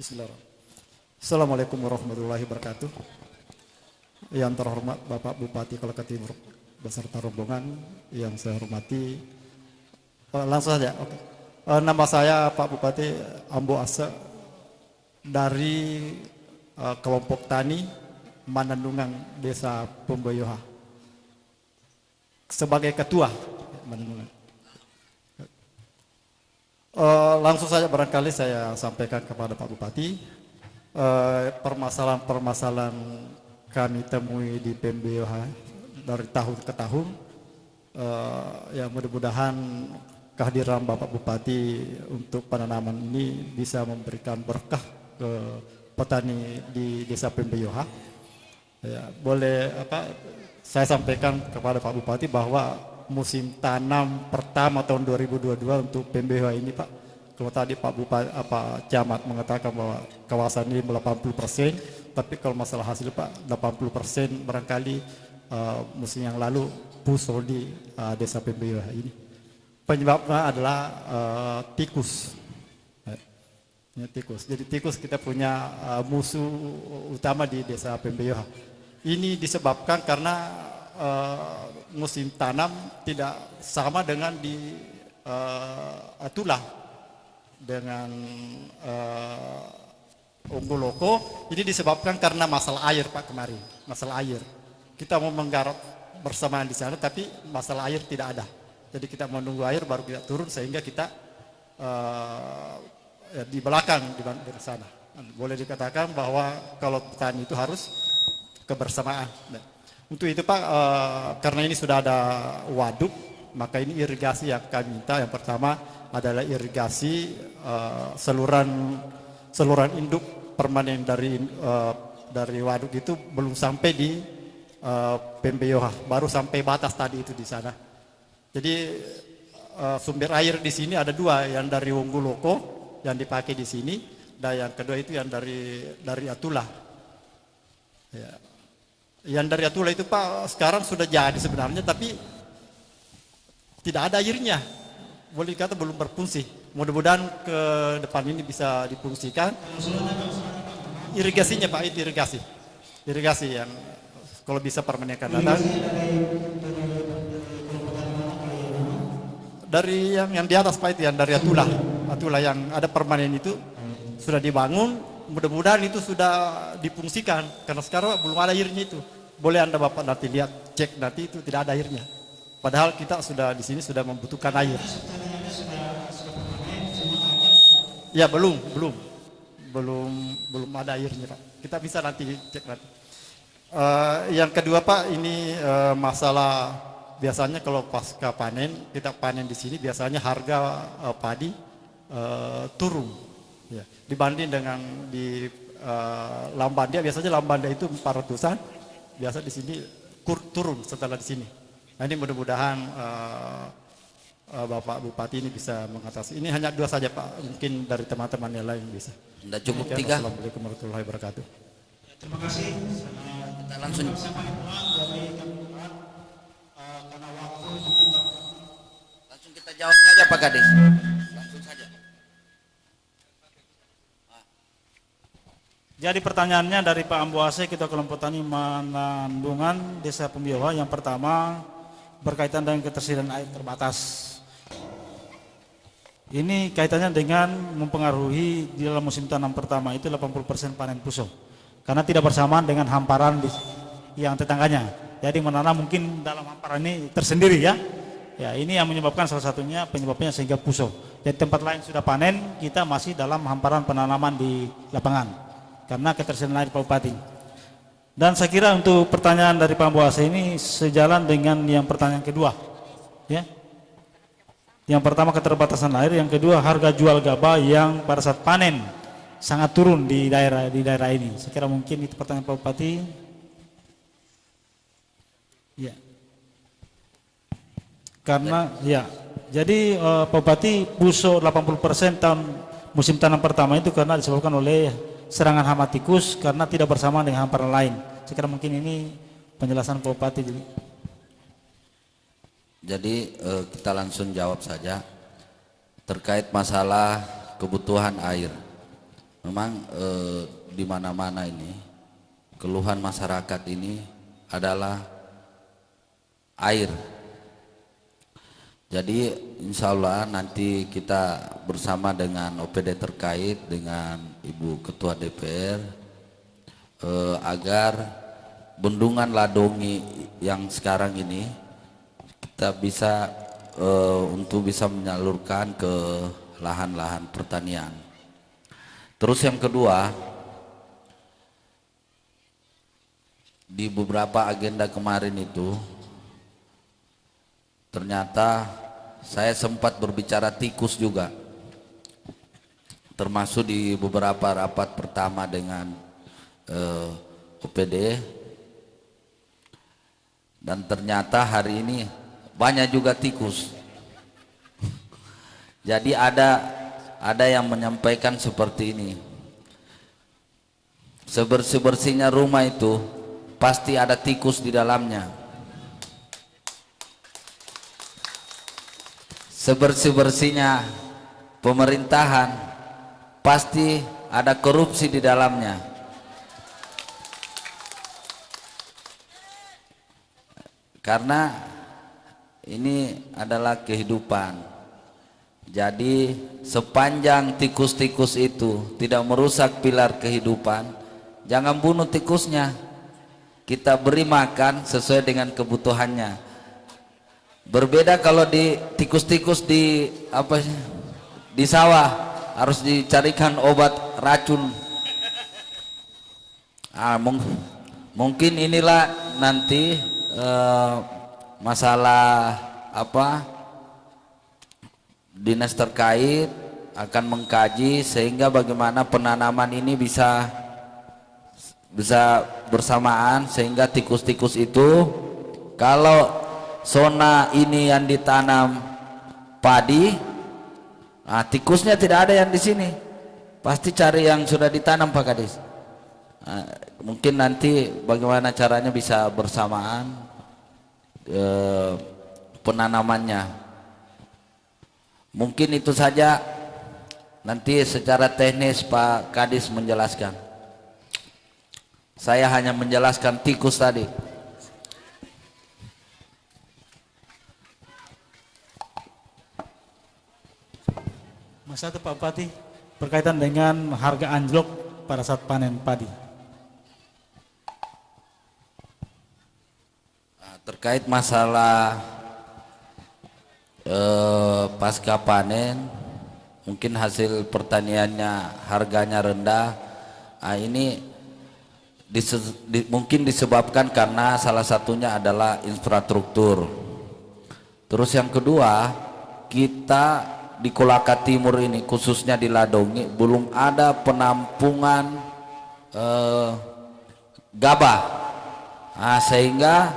Bismillahirrahmanirrahim. Assalamualaikum warahmatullahi wabarakatuh. Yang terhormat Bapak Bupati Kolaka Timur beserta rombongan yang saya hormati, langsung saja. Nama saya Pak Bupati Ambo Ase dari kelompok tani Manandungan Desa Pemboyoha sebagai ketua Manandungan. Langsung saja barangkali saya sampaikan kepada Pak Bupati permasalahan-permasalahan kami temui di PMBOH dari tahun ke tahun. Ya mudah-mudahan kehadiran Bapak Bupati untuk penanaman ini bisa memberikan berkah ke petani di Desa PMBOH. Ya, boleh saya sampaikan kepada Pak Bupati bahwa musim tanam pertama tahun 2022 untuk PMBH ini Pak, kalau tadi Pak Bupati Camat mengatakan bahwa kawasan ini 80%, tapi kalau masalah hasil Pak 80% barangkali musim yang lalu puso di desa PMBH ini. Penyebabnya adalah tikus. Tikus. Jadi tikus kita punya musuh utama di desa PMBH. Ini disebabkan karena musim tanam tidak sama dengan di Atula dengan Ungguloko. Ini disebabkan karena masalah air Pak kemarin, masalah air. Kita mau menggarap bersamaan di sana, tapi masalah air tidak ada. Jadi kita menunggu air baru kita turun sehingga kita di belakang di sana. Boleh dikatakan bahwa kalau petani itu harus kebersamaan. Nah, untuk itu Pak, karena ini sudah ada waduk, maka ini irigasi yang kami minta. Yang pertama adalah irigasi saluran induk permanen dari waduk itu belum sampai di PMBOH, baru sampai batas tadi itu di sana. Jadi sumber air di sini ada dua, yang dari Wongguloko yang dipakai di sini, dan yang kedua itu yang dari Atula. Ya. Yang dari Atula itu Pak sekarang sudah jadi sebenarnya, tapi tidak ada airnya. Boleh kata belum berfungsi. Mudah-mudahan ke depan ini bisa difungsikan. Irigasinya Pak, itu irigasi yang kalau bisa permanen akan datang. Dari yang di atas Pak, itu yang dari Atula yang ada permanen itu sudah dibangun, mudah-mudahan itu sudah difungsikan karena sekarang belum ada airnya itu. Boleh Anda Bapak nanti lihat, cek nanti itu tidak ada airnya. Padahal kita sudah di sini sudah membutuhkan air. Ya belum ada airnya Pak. Kita bisa nanti cek nanti. Yang kedua Pak, ini masalah biasanya kalau pasca panen, kita panen di sini biasanya harga padi turun ya, dibanding dengan di Lambandia. Biasanya Lambandia itu 400-an, biasa di sini turun setelah di sini. Nah, ini mudah-mudahan Bapak Bupati ini bisa mengatasi. Ini hanya dua saja Pak, mungkin dari teman-teman yang lain bisa. Tidak cukup tiga. Assalamualaikum warahmatullahi wabarakatuh. Terima kasih. Kita langsung. Langsung kita jawab saja Pak Kades. Langsung saja. Jadi pertanyaannya dari Pak Ambuase, Ketua Kelompok Tani Manandungan Desa Pembioha. Yang pertama berkaitan dengan ketersediaan air terbatas. Ini kaitannya dengan mempengaruhi di dalam musim tanam pertama itu 80% panen puso. Karena tidak bersamaan dengan hamparan yang tetangganya. Jadi menanam mungkin dalam hamparan ini tersendiri ya. Ya, ini yang menyebabkan salah satunya penyebabnya sehingga puso. Jadi tempat lain sudah panen, kita masih dalam hamparan penanaman di lapangan. Karena ketersediaan air Pak Bupati. Dan saya kira untuk pertanyaan dari Pak Ambuase ini sejalan dengan yang pertanyaan kedua. Ya. Yang pertama keterbatasan air, yang kedua harga jual gabah yang pada saat panen sangat turun di daerah ini. Saya kira mungkin itu pertanyaan Pak Bupati. Ya. Karena ya, jadi Pak Bupati puso 80% tahun musim tanam pertama itu karena disebabkan oleh serangan hama tikus karena tidak bersamaan dengan hamparan lain. Saya kira mungkin ini penjelasan Pak Bupati. Jadi kita langsung jawab saja terkait masalah kebutuhan air. Memang di mana-mana ini keluhan masyarakat ini adalah air. Jadi insya Allah nanti kita bersama dengan OPD terkait dengan Ibu Ketua DPR agar bendungan Ladongi yang sekarang ini kita bisa untuk bisa menyalurkan ke lahan-lahan pertanian. Terus yang kedua, di beberapa agenda kemarin itu ternyata saya sempat berbicara tikus juga, termasuk di beberapa rapat pertama dengan OPD Dan ternyata hari ini banyak juga tikus. Jadi ada yang menyampaikan seperti ini. Sebersih-bersihnya rumah itu pasti ada tikus di dalamnya. Sebersih-bersihnya pemerintahan pasti ada korupsi di dalamnya. Karena ini adalah kehidupan. Jadi sepanjang tikus-tikus itu tidak merusak pilar kehidupan, jangan bunuh tikusnya. Kita beri makan sesuai dengan kebutuhannya. Berbeda kalau di tikus-tikus di di sawah harus dicarikan obat racun. Mungkin inilah nanti masalah dinas terkait akan mengkaji sehingga bagaimana penanaman ini bisa bersamaan, sehingga tikus-tikus itu kalau zona ini yang ditanam padi, tikusnya tidak ada yang di sini, pasti cari yang sudah ditanam Pak Kadis. Mungkin nanti bagaimana caranya bisa bersamaan penanamannya. Mungkin itu saja, nanti secara teknis Pak Kadis menjelaskan. Saya hanya menjelaskan tikus tadi. Mas satu Pak Bupati, berkaitan dengan harga anjlok pada saat panen padi. Terkait masalah pasca panen, mungkin hasil pertaniannya harganya rendah, ini mungkin disebabkan karena salah satunya adalah infrastruktur. Terus yang kedua, kita di Kolaka Timur ini khususnya di Ladongi belum ada penampungan gabah, sehingga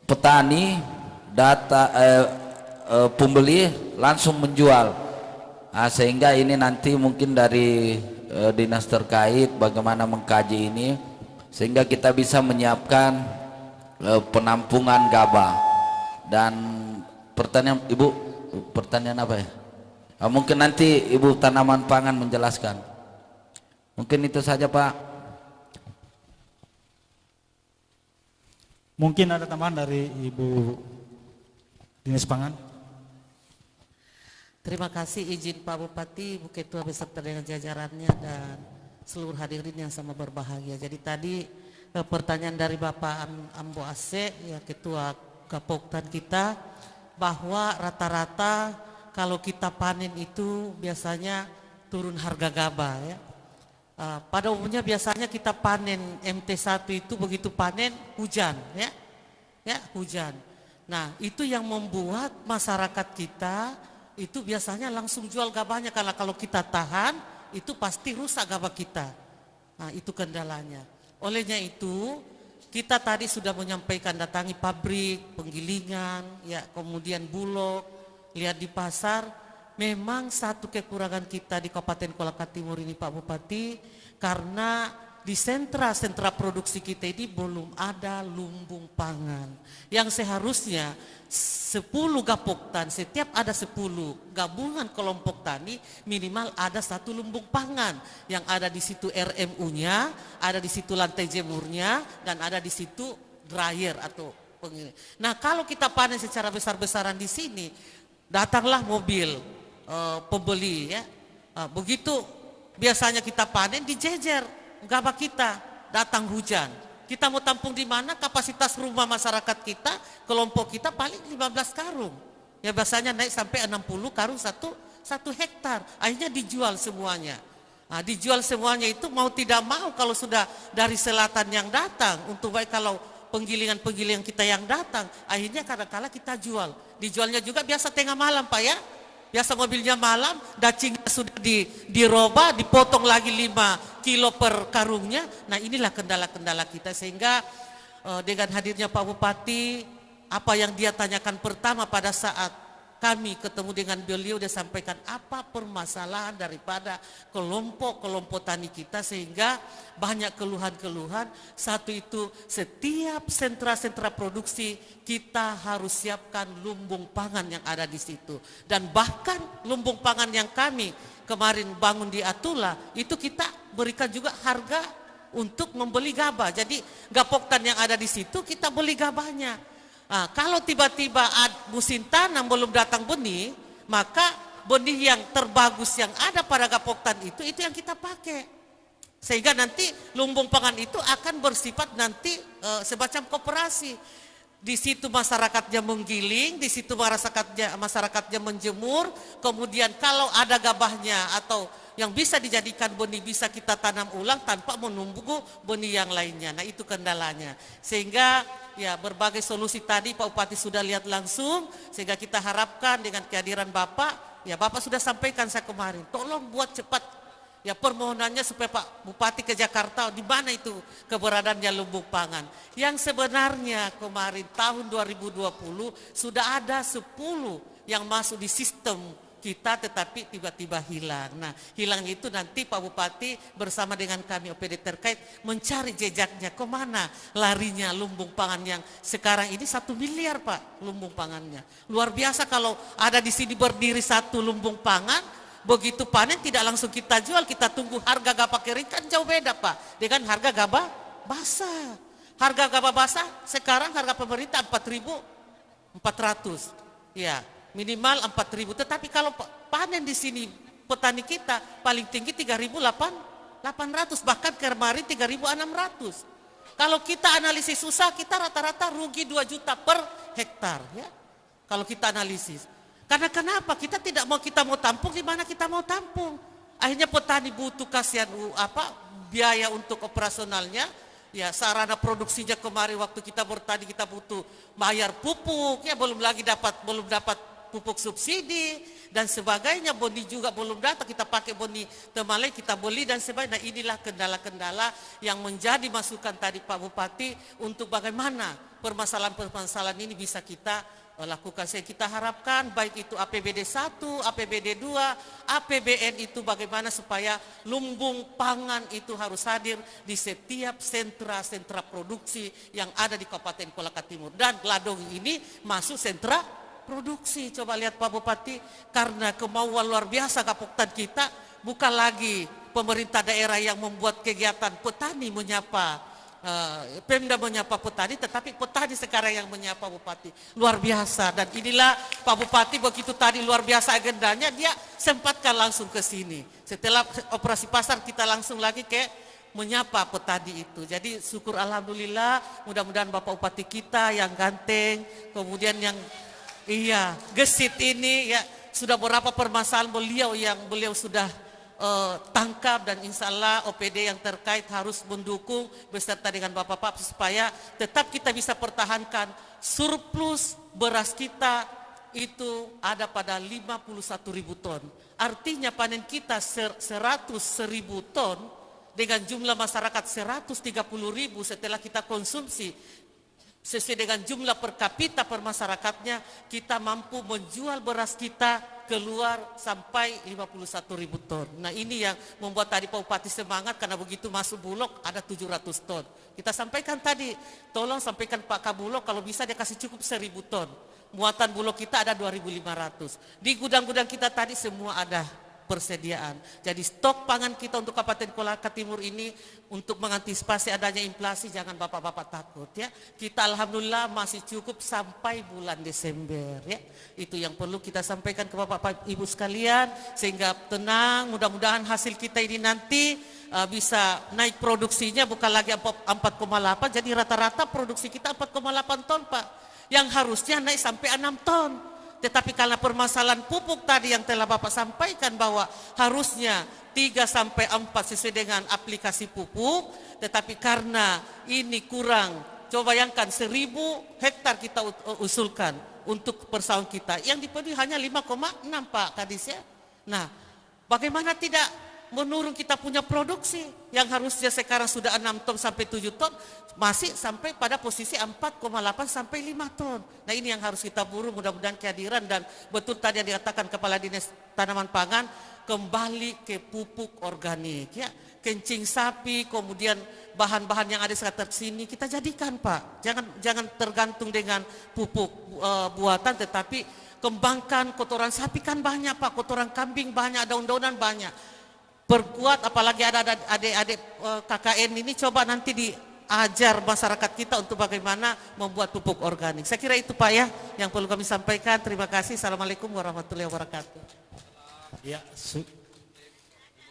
petani pembeli langsung menjual, sehingga ini nanti mungkin dari dinas terkait bagaimana mengkaji ini sehingga kita bisa menyiapkan penampungan gabah. Dan pertanyaan Ibu, pertanyaan apa ya? Mungkin nanti Ibu Tanaman Pangan menjelaskan. Mungkin itu saja Pak. Mungkin ada tambahan dari Ibu Dinas Pangan. Terima kasih, izin Pak Bupati, Bu Ketua beserta dengan jajarannya dan seluruh hadirin yang sama berbahagia. Jadi tadi pertanyaan dari Bapak Ambo Ase, ya Ketua Gapoktan kita, bahwa rata-rata kalau kita panen itu biasanya turun harga gabah ya. Pada umumnya biasanya kita panen MT1 itu begitu panen hujan ya hujan. Nah itu yang membuat masyarakat kita itu biasanya langsung jual gabahnya, karena kalau kita tahan itu pasti rusak gabah kita. Nah itu kendalanya. Olehnya itu kita tadi sudah menyampaikan datangi pabrik, penggilingan, ya kemudian Bulog, lihat di pasar. Memang satu kekurangan kita di Kabupaten Kolaka Timur ini Pak Bupati, karena di sentra-sentra produksi kita ini belum ada lumbung pangan. Yang seharusnya 10 gapoktan, setiap ada 10 gabungan kelompok tani minimal ada 1 lumbung pangan. Yang ada di situ RMU-nya, ada di situ lantai jemurnya, dan ada di situ dryer atau penggiling. Nah kalau kita panen secara besar-besaran di sini, datanglah mobil pembeli ya. Begitu biasanya kita panen dijejer gabah kita, datang hujan. Kita mau tampung di mana? Kapasitas rumah masyarakat kita, kelompok kita paling 15 karung. Ya biasanya naik sampai 60 karung satu hektar. Akhirnya dijual semuanya. Nah, dijual semuanya itu mau tidak mau kalau sudah dari selatan yang datang, untuk baik kalau penggilingan-penggilingan kita yang datang, akhirnya kadang-kala kita jual. Dijualnya juga biasa tengah malam Pak ya. Biasa mobilnya malam, dacingnya sudah diroba, dipotong lagi 5 kilo per karungnya. Nah inilah kendala-kendala kita, sehingga dengan hadirnya Pak Bupati, apa yang dia tanyakan pertama pada saat kami ketemu dengan beliau, dia sampaikan apa permasalahan daripada kelompok-kelompok tani kita sehingga banyak keluhan-keluhan. Satu itu setiap sentra-sentra produksi kita harus siapkan lumbung pangan yang ada di situ. Dan bahkan lumbung pangan yang kami kemarin bangun di Atula itu kita berikan juga harga untuk membeli gabah. Jadi gapoktan yang ada di situ kita beli gabahnya. Nah, kalau tiba-tiba musim tanam belum datang benih, maka benih yang terbagus yang ada pada gapoktan itu yang kita pakai. Sehingga nanti lumbung pangan itu akan bersifat nanti semacam koperasi. Di situ masyarakatnya menggiling, di situ masyarakatnya menjemur, kemudian kalau ada gabahnya atau yang bisa dijadikan benih bisa kita tanam ulang tanpa menunggu benih yang lainnya. Nah, itu kendalanya. Sehingga ya berbagai solusi tadi Pak Bupati sudah lihat langsung, sehingga kita harapkan dengan kehadiran Bapak, ya Bapak sudah sampaikan saya kemarin, tolong buat cepat ya permohonannya supaya Pak Bupati ke Jakarta, di mana itu keberadaannya lumbung pangan. Yang sebenarnya kemarin tahun 2020 sudah ada 10 yang masuk di sistem kita tetapi tiba-tiba hilang. Nah, hilang itu nanti Pak Bupati bersama dengan kami OPD terkait mencari jejaknya kemana larinya lumbung pangan yang sekarang ini 1 miliar Pak lumbung pangannya. Luar biasa kalau ada di sini berdiri 1 lumbung pangan, begitu panen tidak langsung kita jual, kita tunggu harga gabah kering kan jauh beda Pak dengan harga gabah basah. Harga gabah basah sekarang harga pemerintah 4.400. Ya. Minimal 4.000, tetapi kalau panen di sini petani kita paling tinggi 3.800, bahkan kemarin 3.600. Kalau kita analisis susah, kita rata-rata rugi 2 juta per hektar ya. Kalau kita analisis. Karena kenapa? Kita mau tampung di mana kita mau tampung. Akhirnya petani butuh kasihan biaya untuk operasionalnya. Ya, sarana produksinya kemarin waktu kita bertani kita butuh bayar pupuk ya, belum dapat pupuk subsidi dan sebagainya, boni juga belum datang, kita pakai boni temalai kita beli dan sebagainya. Nah, inilah kendala-kendala yang menjadi masukan tadi Pak Bupati untuk bagaimana permasalahan-permasalahan ini bisa kita lakukan. Saya kita harapkan baik itu APBD 1, APBD 2, APBN itu bagaimana supaya lumbung pangan itu harus hadir di setiap sentra-sentra produksi yang ada di Kabupaten Kolaka Timur. Dan Ladong ini masuk sentra produksi. Coba lihat Pak Bupati, karena kemauan luar biasa Gapoktan kita, bukan lagi pemerintah daerah yang membuat kegiatan petani menyapa, Pemda menyapa petani, tetapi petani sekarang yang menyapa Bupati. Luar biasa. Dan inilah Pak Bupati begitu tadi luar biasa agendanya, dia sempatkan langsung ke sini. Setelah operasi pasar kita langsung lagi ke menyapa petani itu. Jadi syukur alhamdulillah, mudah-mudahan Bapak Bupati kita yang ganteng, kemudian yang gesit ini ya, sudah beberapa permasalahan beliau sudah tangkap, dan insya Allah OPD yang terkait harus mendukung beserta dengan Bapak-Bapak supaya tetap kita bisa pertahankan surplus beras kita itu ada pada 51.000 ton. Artinya panen kita 100.000 ton dengan jumlah masyarakat 130.000 setelah kita konsumsi. Sesuai dengan jumlah per kapita per masyarakatnya, kita mampu menjual beras kita keluar sampai 51.000 ton. Nah, ini yang membuat tadi Pak Bupati semangat, karena begitu masuk Bulog ada 700 ton. Kita sampaikan tadi, tolong sampaikan Pak Kabulog kalau bisa dia kasih cukup 1.000 ton. Muatan Bulog kita ada 2.500. Di gudang-gudang kita tadi semua ada persediaan. Jadi stok pangan kita untuk Kabupaten Kolaka Timur ini untuk mengantisipasi adanya inflasi, jangan Bapak-bapak takut ya. Kita alhamdulillah masih cukup sampai bulan Desember ya. Itu yang perlu kita sampaikan ke Bapak Ibu sekalian sehingga tenang, mudah-mudahan hasil kita ini nanti bisa naik produksinya bukan lagi 4,8, jadi rata-rata produksi kita 4,8 ton Pak. Yang harusnya naik sampai 6 ton. Tetapi karena permasalahan pupuk tadi yang telah Bapak sampaikan bahwa harusnya 3-4 sesuai dengan aplikasi pupuk, tetapi karena ini kurang, coba bayangkan 1.000 hektar kita usulkan untuk persawahan kita, yang dipenuhi hanya 5,6 Pak Kadis ya. Nah, bagaimana tidak menurun kita punya produksi yang harusnya sekarang sudah 6 ton sampai 7 ton masih sampai pada posisi 4,8 sampai 5 ton. Nah ini yang harus kita buru, mudah-mudahan kehadiran dan betul tadi yang dikatakan Kepala Dinas Tanaman Pangan kembali ke pupuk organik ya, kencing sapi, kemudian bahan-bahan yang ada sekitar sini kita jadikan Pak. Jangan tergantung dengan pupuk buatan, tetapi kembangkan kotoran sapi kan banyak Pak, kotoran kambing banyak, daun-daunan banyak. Perkuat, apalagi ada adik-adik KKN ini, coba nanti diajar masyarakat kita untuk bagaimana membuat pupuk organik. Saya kira itu Pak ya yang perlu kami sampaikan. Terima kasih. Assalamualaikum warahmatullahi wabarakatuh.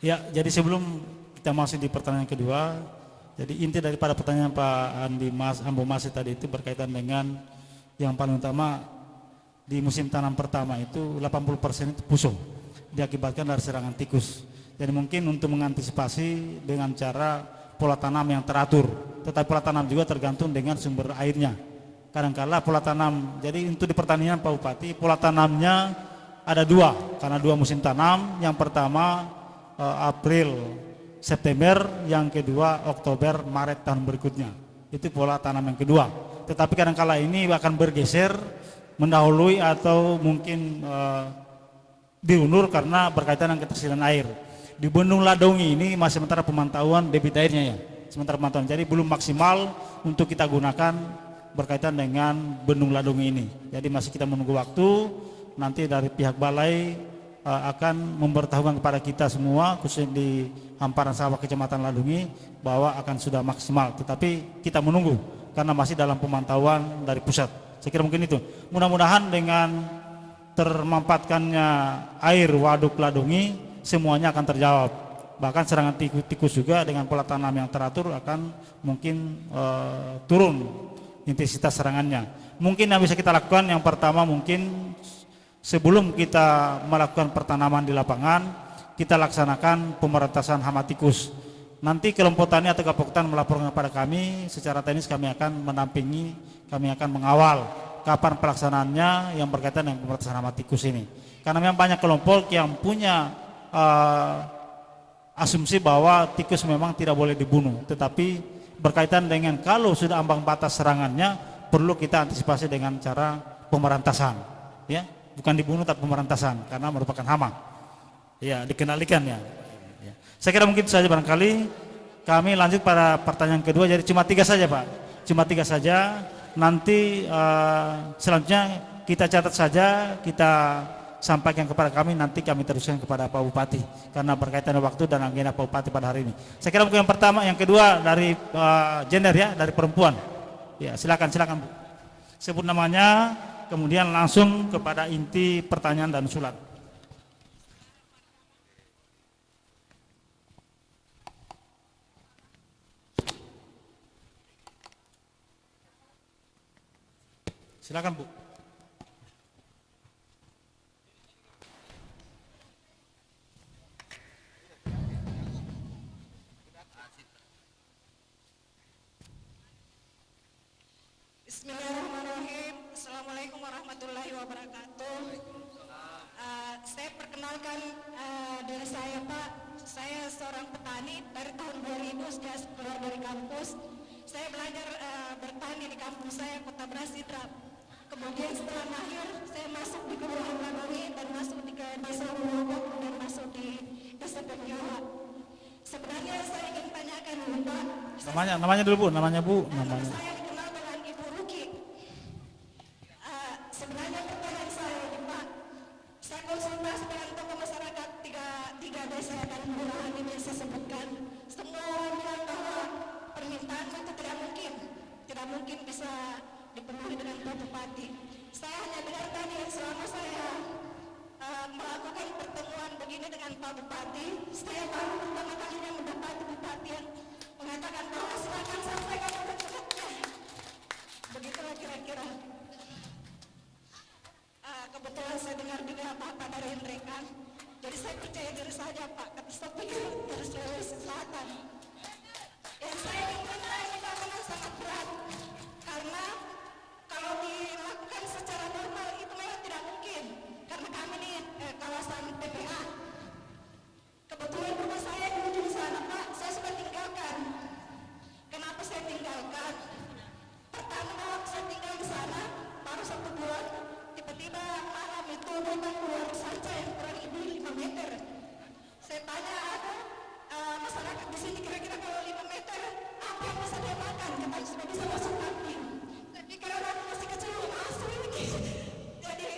Ya, jadi sebelum kita masuk di pertanyaan kedua, jadi inti daripada pertanyaan Pak Ambo Masih tadi itu berkaitan dengan yang paling utama di musim tanam pertama itu 80% itu busuk diakibatkan dari serangan tikus. Jadi mungkin untuk mengantisipasi dengan cara pola tanam yang teratur, tetapi pola tanam juga tergantung dengan sumber airnya. Kadangkala pola tanam, jadi untuk di pertanian Pak Bupati, pola tanamnya ada dua, karena dua musim tanam. Yang pertama April, September, yang kedua Oktober, Maret tahun berikutnya. Itu pola tanam yang kedua. Tetapi kadangkala ini akan bergeser, mendahului atau mungkin diundur karena berkaitan dengan ketersediaan air. Di Bendung Ladongi ini masih sementara pemantauan debit airnya ya, sementara pemantauan, jadi belum maksimal untuk kita gunakan berkaitan dengan Bendung Ladongi ini. Jadi masih kita menunggu waktu, nanti dari pihak balai akan memberitahukan kepada kita semua khususnya di hamparan sawah Kecamatan Ladongi bahwa akan sudah maksimal, tetapi kita menunggu karena masih dalam pemantauan dari pusat. Saya kira mungkin itu. Mudah-mudahan dengan termampatkannya air Waduk Ladongi semuanya akan terjawab. Bahkan serangan tikus juga dengan pola tanam yang teratur akan mungkin turun intensitas serangannya. Mungkin yang bisa kita lakukan yang pertama, mungkin sebelum kita melakukan pertanaman di lapangan, kita laksanakan pemberantasan hama tikus. Nanti kelompok tani atau Gapoktan melaporkan kepada kami, secara teknis kami akan menampingi, kami akan mengawal kapan pelaksanaannya yang berkaitan dengan pemberantasan hama tikus ini. Karena memang banyak kelompok yang punya asumsi bahwa tikus memang tidak boleh dibunuh, tetapi berkaitan dengan kalau sudah ambang batas serangannya perlu kita antisipasi dengan cara pemberantasan, ya, bukan dibunuh tapi pemberantasan karena merupakan hama, ya, dikendalikan ya. Saya kira mungkin saja barangkali kami lanjut pada pertanyaan kedua, jadi cuma 3 saja Pak, cuma 3 saja. Nanti selanjutnya kita catat saja, kita sampaikan kepada kami, nanti kami teruskan kepada Pak Bupati karena berkaitan dengan waktu dan agenda Pak Bupati pada hari ini. Saya kira mungkin yang pertama, yang kedua dari gender ya, dari perempuan. Ya, silakan Bu. Sebut namanya, kemudian langsung kepada inti pertanyaan dan usulan. Silakan Bu. Bismillahirrahmanirrahim. Assalamualaikum warahmatullahi wabarakatuh. Saya perkenalkan diri saya Pak. Saya seorang petani dari tahun 2000 sejak keluar dari kampus. Saya belajar bertani di kampung saya, Kota Beras Sidrap. Kemudian setelah mahir, saya masuk di Kelurahan Ladongi dan masuk di Desa Wulogok dan masuk di SMP Jawa. Sebenarnya saya ingin tanyakan dulu Pak. Namanya dulu Bu, namanya. Saya dikenal dengan Ibu Ruki. Sebenarnya pertanyaan saya ini Pak, saya konsultasi dengan tokoh masyarakat tiga desa dan kelurahan ini saya sebutkan. Semua orang bilang bahwa permintaan itu tidak mungkin bisa dipenuhi dengan Pak Bupati. Saya hanya dengar tadi selama saya melakukan pertemuan begini dengan Pak Bupati, saya baru pertama kalinya mendapati Bupati yang mengatakan bahwa silakan sampaikan unek-uneknya. Begitulah kira-kira. Kebetulan saya dengar juga apa-apa dari mereka, jadi saya percaya diri saja Pak, kata saya dari Sulawesi Selatan. Yang saya inginkan ini memang sangat berat, karena kalau dilakukan secara normal itu memang tidak mungkin, karena kami ini kawasan PPA. Kebetulan rumah saya kan sudah bisa masuk kantin. Tapi karena aku masih kecil belum masuk ini. Jadi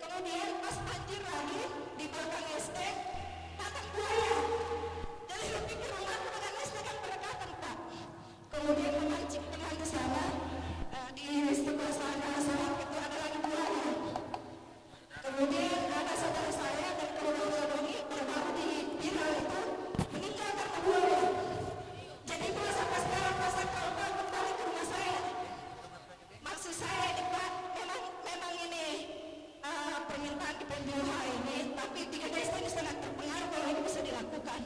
kemudian pas banjir lagi di belakang SD datang buaya. Jadi saya pikir rumahku dengan SD kan berdekatan Pak. Kemudian memancing teman di sana di sebelah sana itu ada lagi buaya. Kemudian ada saudara saya dan keluarga Doni baru di viral itu meninggal karena buaya. Jadi kalau sampai sekarang pasal kalpa kembali ke rumah saya. Maksud saya ini Pak, memang ini permintaan di PBOH ini, tapi 3 desa ini sangat terpengaruh kalau ini bisa dilakukan.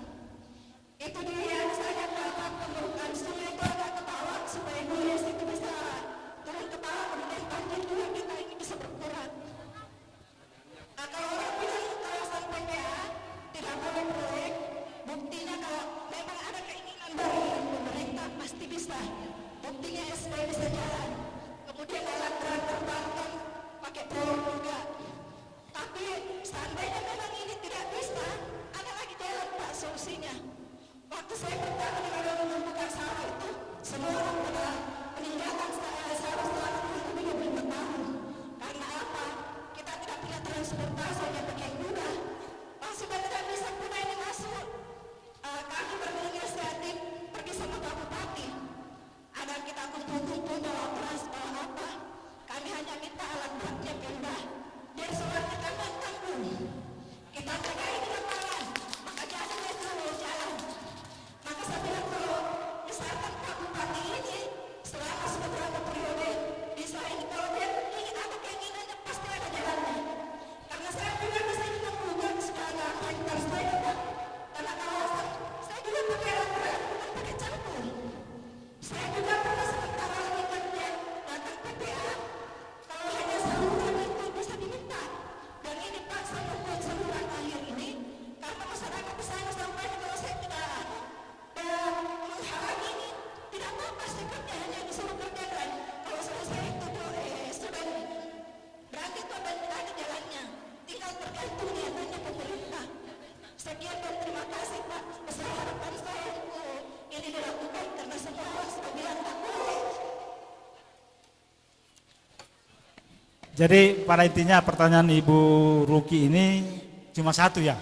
Itu dia yang saya dapat pengurukan sungai itu agak ke bawah supaya gulai itu bisa turun ke bawah, kemudian banjir juga kita ini bisa berkurang. Nah, kalau orang bilang kawasan PPA tidak boleh proyek, buktinya kalau memang ada keinginan dari pemerintah pasti bisa. Buktinya SP bisa jalan. Kemudian alat berat terbangkan pakai drone juga. Tapi seandainya memang ini tidak bisa, ada lagi jalan Pak solusinya. Waktu saya pertama dengan membuka sawah itu, semua orang pada meninggalkan sawah selama 25 tahun. Karena apa? Kita tidak punya transportasi yang pakai kuda. Pas sudah tidak bisa kuda ini masuk, kami berinisiatif pergi sama Pak Bupati. Ada kita kumpul-kumpul bawa beras, bawa apa. Kami hanya minta alat beratnya pindah. Biar soalnya kami yang tanggung. Kita jaga ini lapangan, maka jadi itu jalan. Maka saya bilang kalau misalkan Pak Bupati ini selama beberapa periode bisa ini, kalau dia ingin ada keinginannya pasti ada jalannya. Karena saya juga di sini membuat segala hektar saya Pak. Karena kawasan saya juga pakai alat berat, bukan pakai campur. Saya juga pernah sementara lagi kerja datang PPA. Kalau hanya saluran itu bisa diminta. Dan ini Pak saya membuat saluran air ini karena masyarakat di sana sampai kalau saya tidak menghalangi ini tidak apa-apa, saya kerja hanya disuruh kerjakan. Kalau selesai itu sudah berarti itu ada jalannya. Tinggal tergantung niatannya pemerintah. Sekian dan terima kasih Pak. Besar harapan saya ini dilakukan karena semua orang sudah bilang tak boleh. Jadi pada intinya pertanyaan Ibu Ruki ini cuma satu ya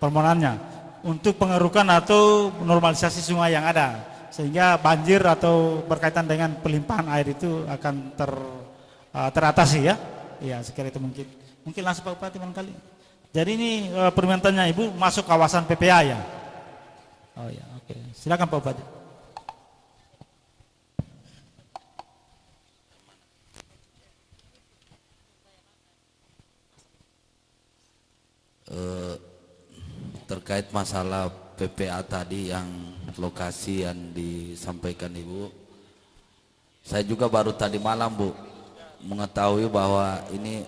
permohonannya untuk pengerukan atau normalisasi sungai yang ada sehingga banjir atau berkaitan dengan pelimpahan air itu akan teratasi ya. Iya sekira itu mungkin langsung Pak Bupati barangkali. Jadi ini permintaannya Ibu masuk kawasan PPA ya. Oh ya oke. Silakan Pak Bupati. Terkait masalah PPA tadi yang lokasi yang disampaikan Ibu, saya juga baru tadi malam Bu mengetahui bahwa ini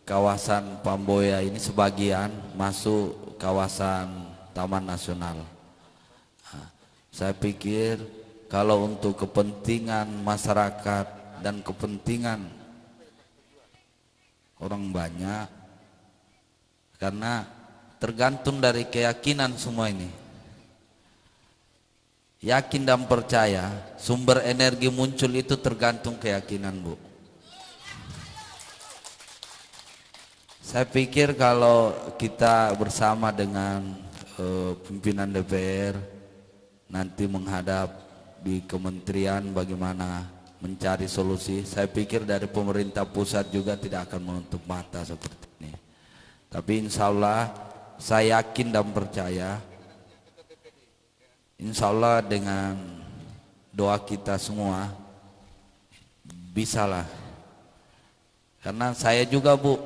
kawasan Pamboya ini sebagian masuk kawasan Taman Nasional. Nah, saya pikir kalau untuk kepentingan masyarakat dan kepentingan orang banyak, karena tergantung dari keyakinan semua ini. Yakin dan percaya sumber energi muncul itu tergantung keyakinan Bu. Saya pikir kalau kita bersama dengan pimpinan DPR nanti menghadap di kementerian bagaimana mencari solusi, saya pikir dari pemerintah pusat juga tidak akan menutup mata seperti ini. Tapi insya Allah saya yakin dan percaya, insya Allah dengan doa kita semua bisalah. Karena saya juga Bu,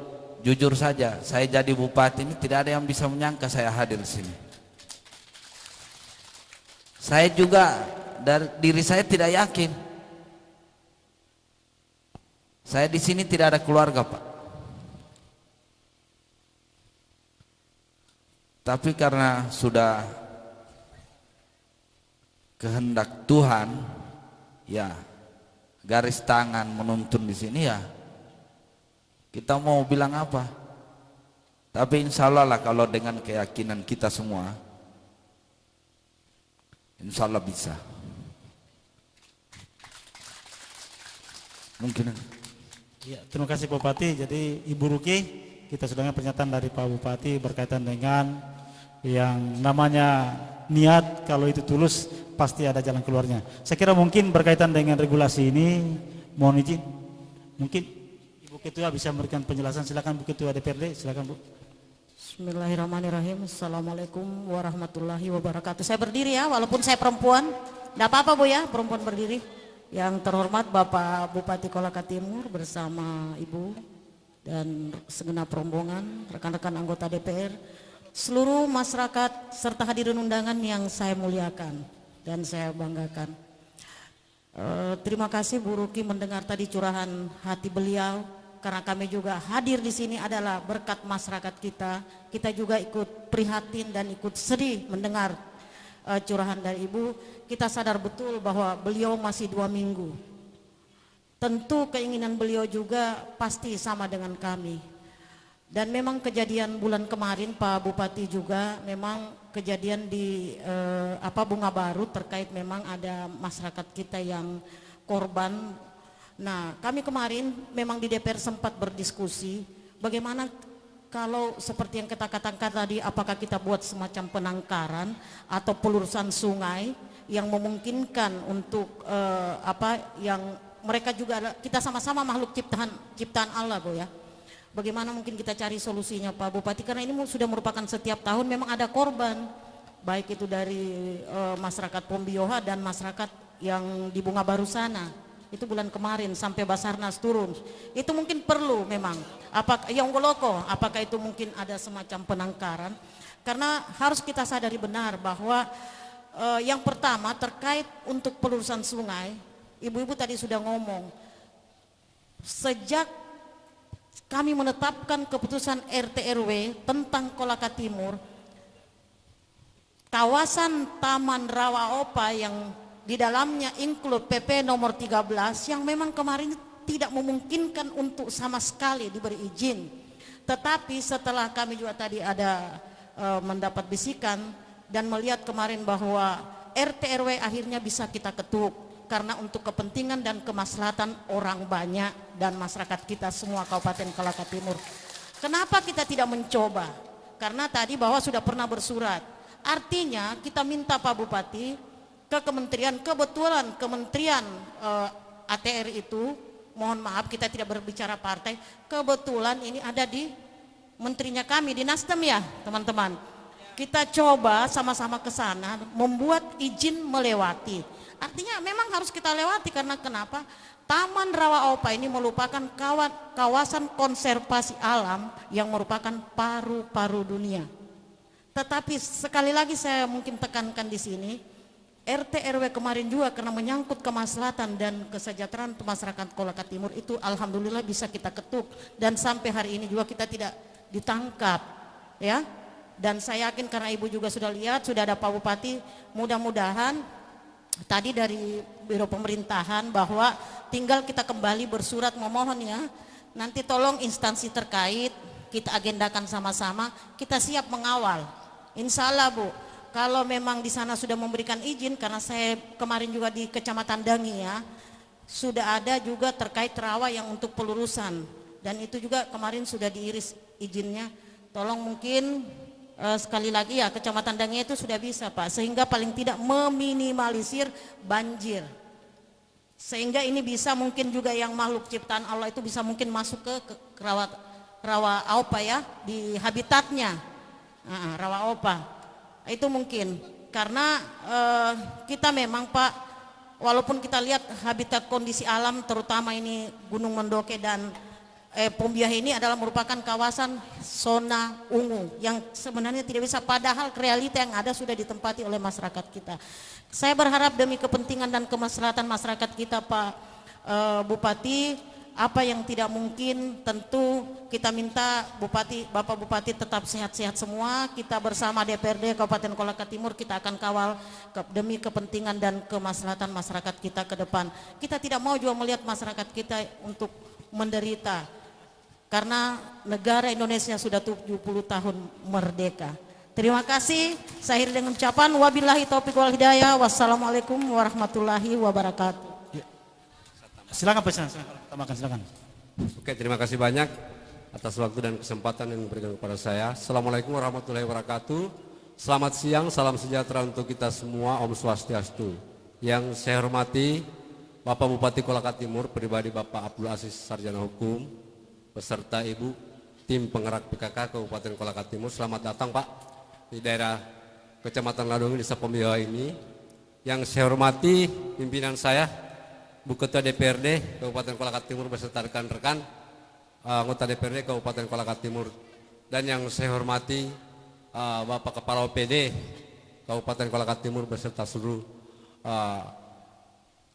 jujur saja, saya jadi bupati ini tidak ada yang bisa menyangka saya hadir di sini. Saya juga dari diri saya tidak yakin. Saya di sini tidak ada keluarga Pak. Tapi karena sudah kehendak Tuhan, ya garis tangan menuntun di sini ya. Kita mau bilang apa? Tapi insya Allah lah kalau dengan keyakinan kita semua, insya Allah bisa. Mungkin. Ya, terima kasih Pak Bupati. Jadi Ibu Ruki, kita sudah dengar pernyataan dari Pak Bupati berkaitan dengan yang namanya niat, kalau itu tulus pasti ada jalan keluarnya. Saya kira mungkin berkaitan dengan regulasi ini, mohon izin, mungkin Ibu Ketua bisa memberikan penjelasan. Silakan Bu Ketua DPRD, silakan Bu. Bismillahirrahmanirrahim. Assalamualaikum warahmatullahi wabarakatuh. Saya berdiri ya, walaupun saya perempuan. Tidak apa-apa Bu ya, perempuan berdiri. Yang terhormat Bapak Bupati Kolaka Timur bersama Ibu dan segenap rombongan, rekan-rekan anggota DPR, seluruh masyarakat serta hadirin undangan yang saya muliakan dan saya banggakan. Terima kasih Bu Ruki mendengar tadi curahan hati beliau, karena kami juga hadir di sini adalah berkat masyarakat kita. Kita juga ikut prihatin dan ikut sedih mendengar curahan dari Ibu. Kita sadar betul bahwa beliau masih 2 minggu. Tentu keinginan beliau juga pasti sama dengan kami. Dan memang kejadian bulan kemarin Pak Bupati juga memang kejadian di Bunga Baru terkait memang ada masyarakat kita yang korban. Nah, kami kemarin memang di DPR sempat berdiskusi bagaimana kalau seperti yang kita katakan tadi, apakah kita buat semacam penangkaran atau pelurusan sungai yang memungkinkan untuk yang mereka juga kita sama-sama makhluk ciptaan Allah Bu ya. Bagaimana mungkin kita cari solusinya Pak Bupati, karena ini sudah merupakan setiap tahun memang ada korban, baik itu dari masyarakat Pombioha dan masyarakat yang di Bunga Baru sana. Itu bulan kemarin sampai Basarnas turun. Itu mungkin perlu memang. Apakah yang Goloko, apakah itu mungkin ada semacam penangkaran? Karena harus kita sadari benar bahwa yang pertama terkait untuk pelurusan sungai, ibu-ibu tadi sudah ngomong. Sejak kami menetapkan keputusan RT RW tentang Kolaka Timur, kawasan Taman Rawa Opa yang di dalamnya include PP nomor 13 yang memang kemarin tidak memungkinkan untuk sama sekali diberi izin. Tetapi setelah kami juga tadi ada mendapat bisikan dan melihat kemarin bahwa RT RW akhirnya bisa kita ketuk karena untuk kepentingan dan kemaslahatan orang banyak dan masyarakat kita semua Kabupaten Kolaka Timur. Kenapa kita tidak mencoba? Karena tadi bahwa sudah pernah bersurat. Artinya kita minta Pak Bupati ke kementerian, kebetulan kementerian ATR itu, mohon maaf kita tidak berbicara partai, kebetulan ini ada di menterinya kami di Nasdem ya teman-teman. Kita coba sama-sama ke sana membuat izin melewati. Artinya memang harus kita lewati karena kenapa? Taman Rawa Opa ini merupakan kawasan konservasi alam yang merupakan paru-paru dunia. Tetapi sekali lagi saya mungkin tekankan di sini, RT RW kemarin juga karena menyangkut kemaslahatan dan kesejahteraan masyarakat Kolaka Timur itu alhamdulillah bisa kita ketuk dan sampai hari ini juga kita tidak ditangkap ya. Dan saya yakin karena Ibu juga sudah lihat sudah ada Pak Bupati, mudah-mudahan tadi dari Biro Pemerintahan bahwa tinggal kita kembali bersurat memohon ya. Nanti tolong instansi terkait kita agendakan sama-sama, kita siap mengawal. Insya Allah Bu, kalau memang di sana sudah memberikan izin, karena saya kemarin juga di Kecamatan Dangi ya, sudah ada juga terkait rawa yang untuk pelurusan. Dan itu juga kemarin sudah diiris izinnya. Tolong mungkin sekali lagi ya Kecamatan Dangi itu sudah bisa Pak, sehingga paling tidak meminimalisir banjir, sehingga ini bisa mungkin juga yang makhluk ciptaan Allah itu bisa mungkin masuk ke rawa Opa ya di habitatnya rawa Opa itu mungkin karena kita memang Pak, walaupun kita lihat habitat kondisi alam terutama ini Gunung Mendoke dan Pombiah ini adalah merupakan kawasan zona ungu yang sebenarnya tidak bisa, padahal realita yang ada sudah ditempati oleh masyarakat kita. Saya berharap demi kepentingan dan kemaslahatan masyarakat kita Pak Bupati, apa yang tidak mungkin tentu kita minta Bupati, Bapak Bupati tetap sehat-sehat semua. Kita bersama DPRD Kabupaten Kolaka Timur kita akan kawal demi kepentingan dan kemaslahatan masyarakat kita ke depan. Kita tidak mau juga melihat masyarakat kita untuk menderita. Karena negara Indonesia sudah 70 tahun merdeka. Terima kasih. Saya akhiri dengan ucapan wabillahi taufiq wal hidayah. Wassalamualaikum warahmatullahi wabarakatuh. Silakan Pak Silakan. Tambahkan silakan. Oke, terima kasih banyak atas waktu dan kesempatan yang diberikan kepada saya. Assalamualaikum warahmatullahi wabarakatuh. Selamat siang, salam sejahtera untuk kita semua, Om Swastiastu. Yang saya hormati Bapak Bupati Kolaka Timur, pribadi Bapak Abdul Aziz Sarjana Hukum, beserta Ibu tim penggerak PKK Kabupaten Kolaka Timur. Selamat datang Pak di daerah Kecamatan Ladongi, Desa Pembiwa ini. Yang saya hormati pimpinan saya, Bu Ketua DPRD Kabupaten Kolaka Timur beserta rekan-rekan anggota DPRD Kabupaten Kolaka Timur. Dan yang saya hormati Bapak Kepala OPD Kabupaten Kolaka Timur beserta seluruh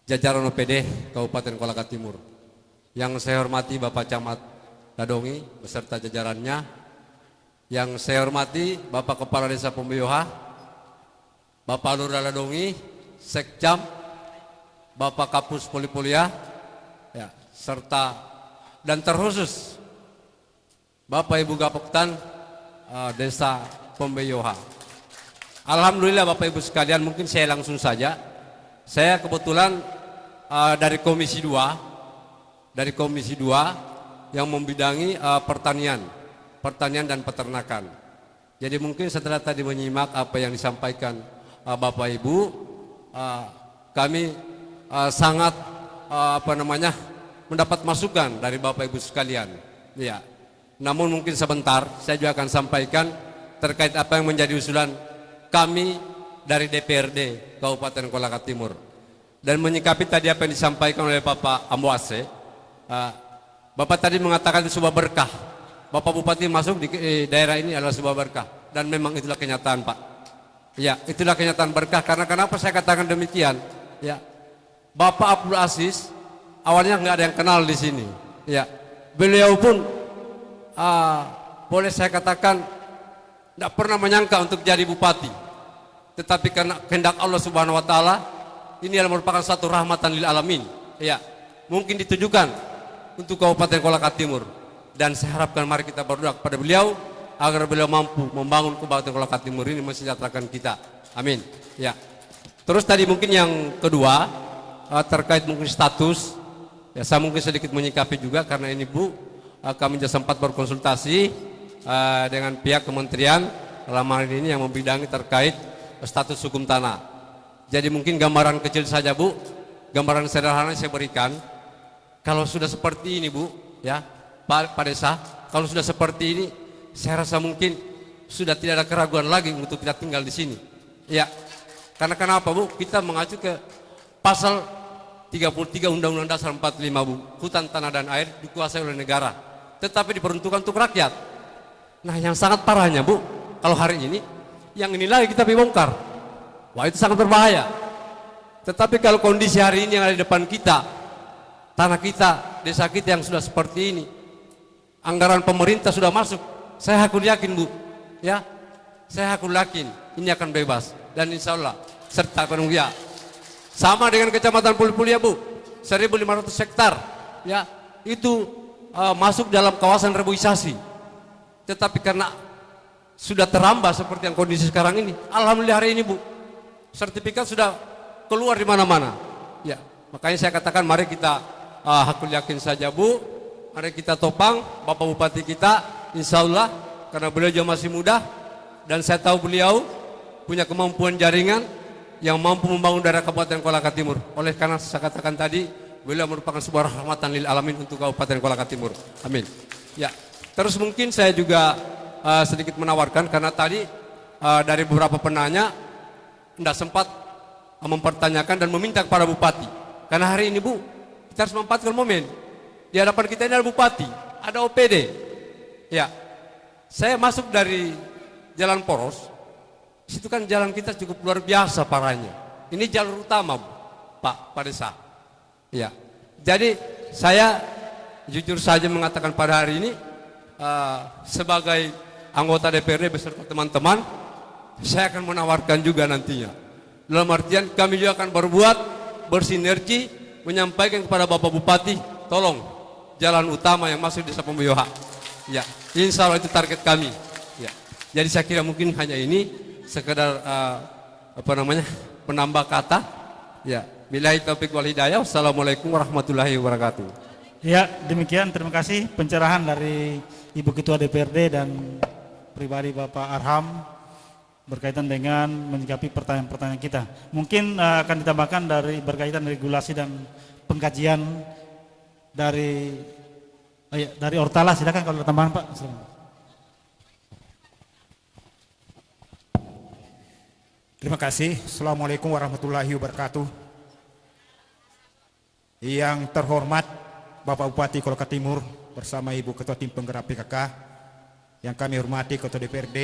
jajaran OPD Kabupaten Kolaka Timur. Yang saya hormati Bapak Camat Ladongi beserta jajarannya. Yang saya hormati Bapak Kepala Desa Pembiwa, Bapak Lurah Ladongi, Sekjam, Bapak Kapus Polipolia, ya, serta dan terkhusus Bapak Ibu Gapoktan Desa Pembeyoha. Alhamdulillah Bapak Ibu sekalian, mungkin saya langsung saja. Saya kebetulan dari Komisi 2 yang membidangi pertanian dan peternakan. Jadi mungkin setelah tadi menyimak apa yang disampaikan Bapak Ibu, kami sangat mendapat masukan dari Bapak Ibu sekalian. Ya. Namun mungkin sebentar saya juga akan sampaikan terkait apa yang menjadi usulan kami dari DPRD Kabupaten Kolaka Timur. Dan menyikapi tadi apa yang disampaikan oleh Bapak Amboase, Bapak tadi mengatakan itu sebuah berkah. Bapak Bupati masuk di daerah ini adalah sebuah berkah. Dan memang itulah kenyataan Pak. Ya, itulah kenyataan berkah. Karena kenapa saya katakan demikian? Ya, Bapak Abdul Aziz awalnya nggak ada yang kenal di sini. Ya, beliau pun boleh saya katakan tidak pernah menyangka untuk jadi bupati. Tetapi karena kehendak Allah Subhanahu Wa Taala, ini adalah merupakan satu rahmatan lil alamin. Ya, mungkin ditujukan untuk Kabupaten Kolaka Timur. Dan saya harapkan mari kita berdoa kepada beliau agar beliau mampu membangun Kabupaten Kolaka Timur ini mensejahterakan kita. Amin. Ya. Terus tadi mungkin yang kedua terkait mungkin status, ya saya mungkin sedikit menyikapi juga karena ini Bu, kami sudah sempat berkonsultasi dengan pihak kementerian dalam hal ini yang membidangi terkait status hukum tanah. Jadi mungkin gambaran kecil saja Bu, gambaran sederhana saya berikan. Kalau sudah seperti ini Bu, ya Pak Desa, kalau sudah seperti ini, saya rasa mungkin sudah tidak ada keraguan lagi untuk kita tinggal di sini. Ya, karena kenapa Bu? Kita mengacu ke pasal 33 Undang-Undang Dasar 45 Bu, hutan, tanah dan air dikuasai oleh negara, tetapi diperuntukkan untuk rakyat. Nah, yang sangat parahnya Bu, kalau hari ini yang ini lagi kita bongkar, wah itu sangat berbahaya. Tetapi kalau kondisi hari ini yang ada di depan kita, tanah kita, desa kita yang sudah seperti ini, anggaran pemerintah sudah masuk, saya hakul yakin Bu, ya, saya hakul yakin ini akan bebas dan insya Allah serta ya. Sama dengan Kecamatan Polipolia Bu, 1.500 hektar, ya, itu masuk dalam kawasan reboisasi. Tetapi karena sudah terambah seperti yang kondisi sekarang ini, alhamdulillah hari ini Bu, sertifikat sudah keluar di mana-mana. Ya, makanya saya katakan mari kita hakul yakin saja Bu, mari kita topang Bapak Bupati kita, insya Allah, karena beliau juga masih muda dan saya tahu beliau punya kemampuan jaringan yang mampu membangun daerah Kabupaten Kolaka Timur. Oleh karena saya katakan tadi, beliau merupakan sebuah rahmatan lil alamin untuk Kabupaten Kolaka Timur. Amin. Ya, terus mungkin saya juga sedikit menawarkan karena tadi dari beberapa penanya tidak sempat mempertanyakan dan meminta kepada Bupati. Karena hari ini Bu, kita harus memanfaatkan momen. Di hadapan kita ini ada Bupati, ada OPD. Ya, saya masuk dari Jalan Poros. Situ kan jalan kita cukup luar biasa parahnya. Ini jalur utama, Pak Desa. Ya, jadi saya jujur saja mengatakan pada hari ini sebagai anggota DPRD beserta teman-teman, saya akan menawarkan juga nantinya. Dalam artian kami juga akan berbuat bersinergi menyampaikan kepada Bapak Bupati, tolong jalan utama yang masuk Desa Pembeyoha. Ya, insya Allah itu target kami. Ya, jadi saya kira mungkin hanya ini sekedar penambah kata. Ya, Billahi taufiq wal hidayah. Wassalamualaikum warahmatullahi wabarakatuh. Ya, demikian terima kasih pencerahan dari Ibu Ketua DPRD dan pribadi Bapak Arham berkaitan dengan menyikapi pertanyaan-pertanyaan kita. Mungkin akan ditambahkan dari berkaitan regulasi dan pengkajian dari Ortala. Silakan kalau ada tambahan Pak. Silakan. Terima kasih. Assalamualaikum warahmatullahi wabarakatuh. Yang terhormat Bapak Bupati Kolaka Timur bersama Ibu Ketua Tim Penggerak PKK, yang kami hormati Ketua DPRD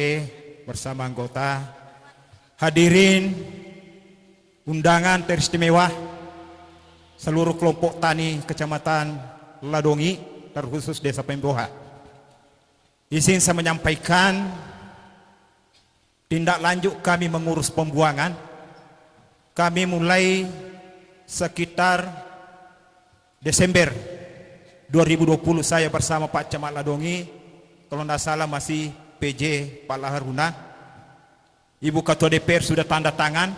bersama anggota, hadirin undangan teristimewa, seluruh kelompok tani Kecamatan Ladongi, terkhusus Desa Pemboha. Izin saya menyampaikan tindak lanjut kami mengurus pembuangan. Kami mulai sekitar Desember 2020 saya bersama Pak Camat Ladongi, kalau tidak salah masih PJ Pak Laharuna. Ibu Ketua DPR sudah tanda tangan,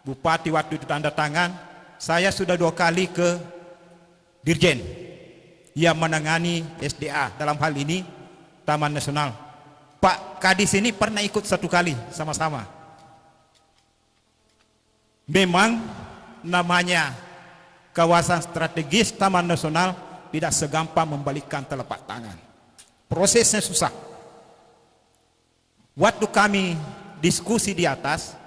Bupati waktu itu tanda tangan. Saya sudah 2 kali ke Dirjen yang menangani SDA, dalam hal ini Taman Nasional. Pak Kadis ini pernah ikut 1 kali sama-sama. Memang namanya kawasan strategis Taman Nasional tidak segampang membalikkan telapak tangan. Prosesnya susah. Waktu kami diskusi di atas,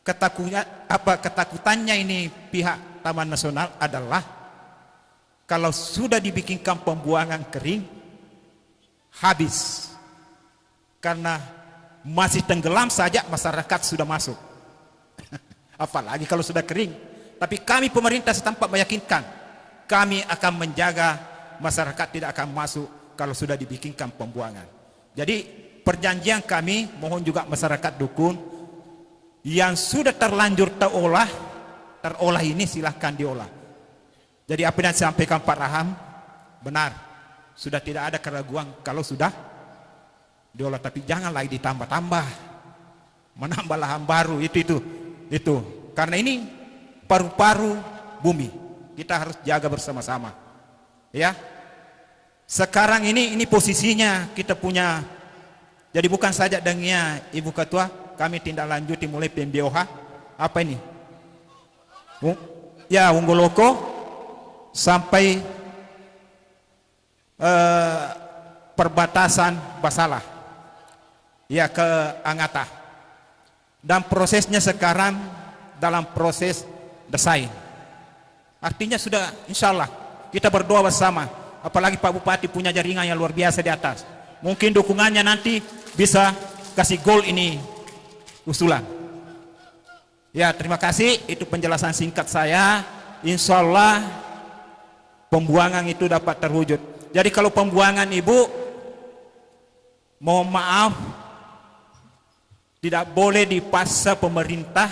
ketakutannya ini pihak Taman Nasional adalah kalau sudah dibikinkan pembuangan kering, habis. Karena masih tenggelam saja masyarakat sudah masuk. Apalagi kalau sudah kering. Tapi kami pemerintah setempat meyakinkan, kami akan menjaga masyarakat tidak akan masuk kalau sudah dibikinkan pembuangan. Jadi perjanjian kami, mohon juga masyarakat dukun, yang sudah terlanjur terolah ini silahkan diolah. Jadi apa yang disampaikan Pak Raham benar, sudah tidak ada keraguan kalau sudah diolah, tapi jangan lagi ditambah-tambah, menambah lahan baru itu. Karena ini paru-paru bumi, kita harus jaga bersama-sama. Ya, sekarang ini posisinya kita punya. Jadi bukan saja dengan Ibu Ketua, kami tindak lanjuti mulai PMBOH. Apa ini? Ya, Unggoloko sampai perbatasan Basalah, ya ke Angata. Dan prosesnya sekarang dalam proses desain. Artinya sudah insya Allah kita berdoa bersama. Apalagi Pak Bupati punya jaringan yang luar biasa di atas. Mungkin dukungannya nanti bisa kasih gol ini usulan. Ya, terima kasih. Itu penjelasan singkat saya. Insya Allah pembuangan itu dapat terwujud. Jadi kalau pembuangan Ibu, mohon maaf, tidak boleh dipaksa pemerintah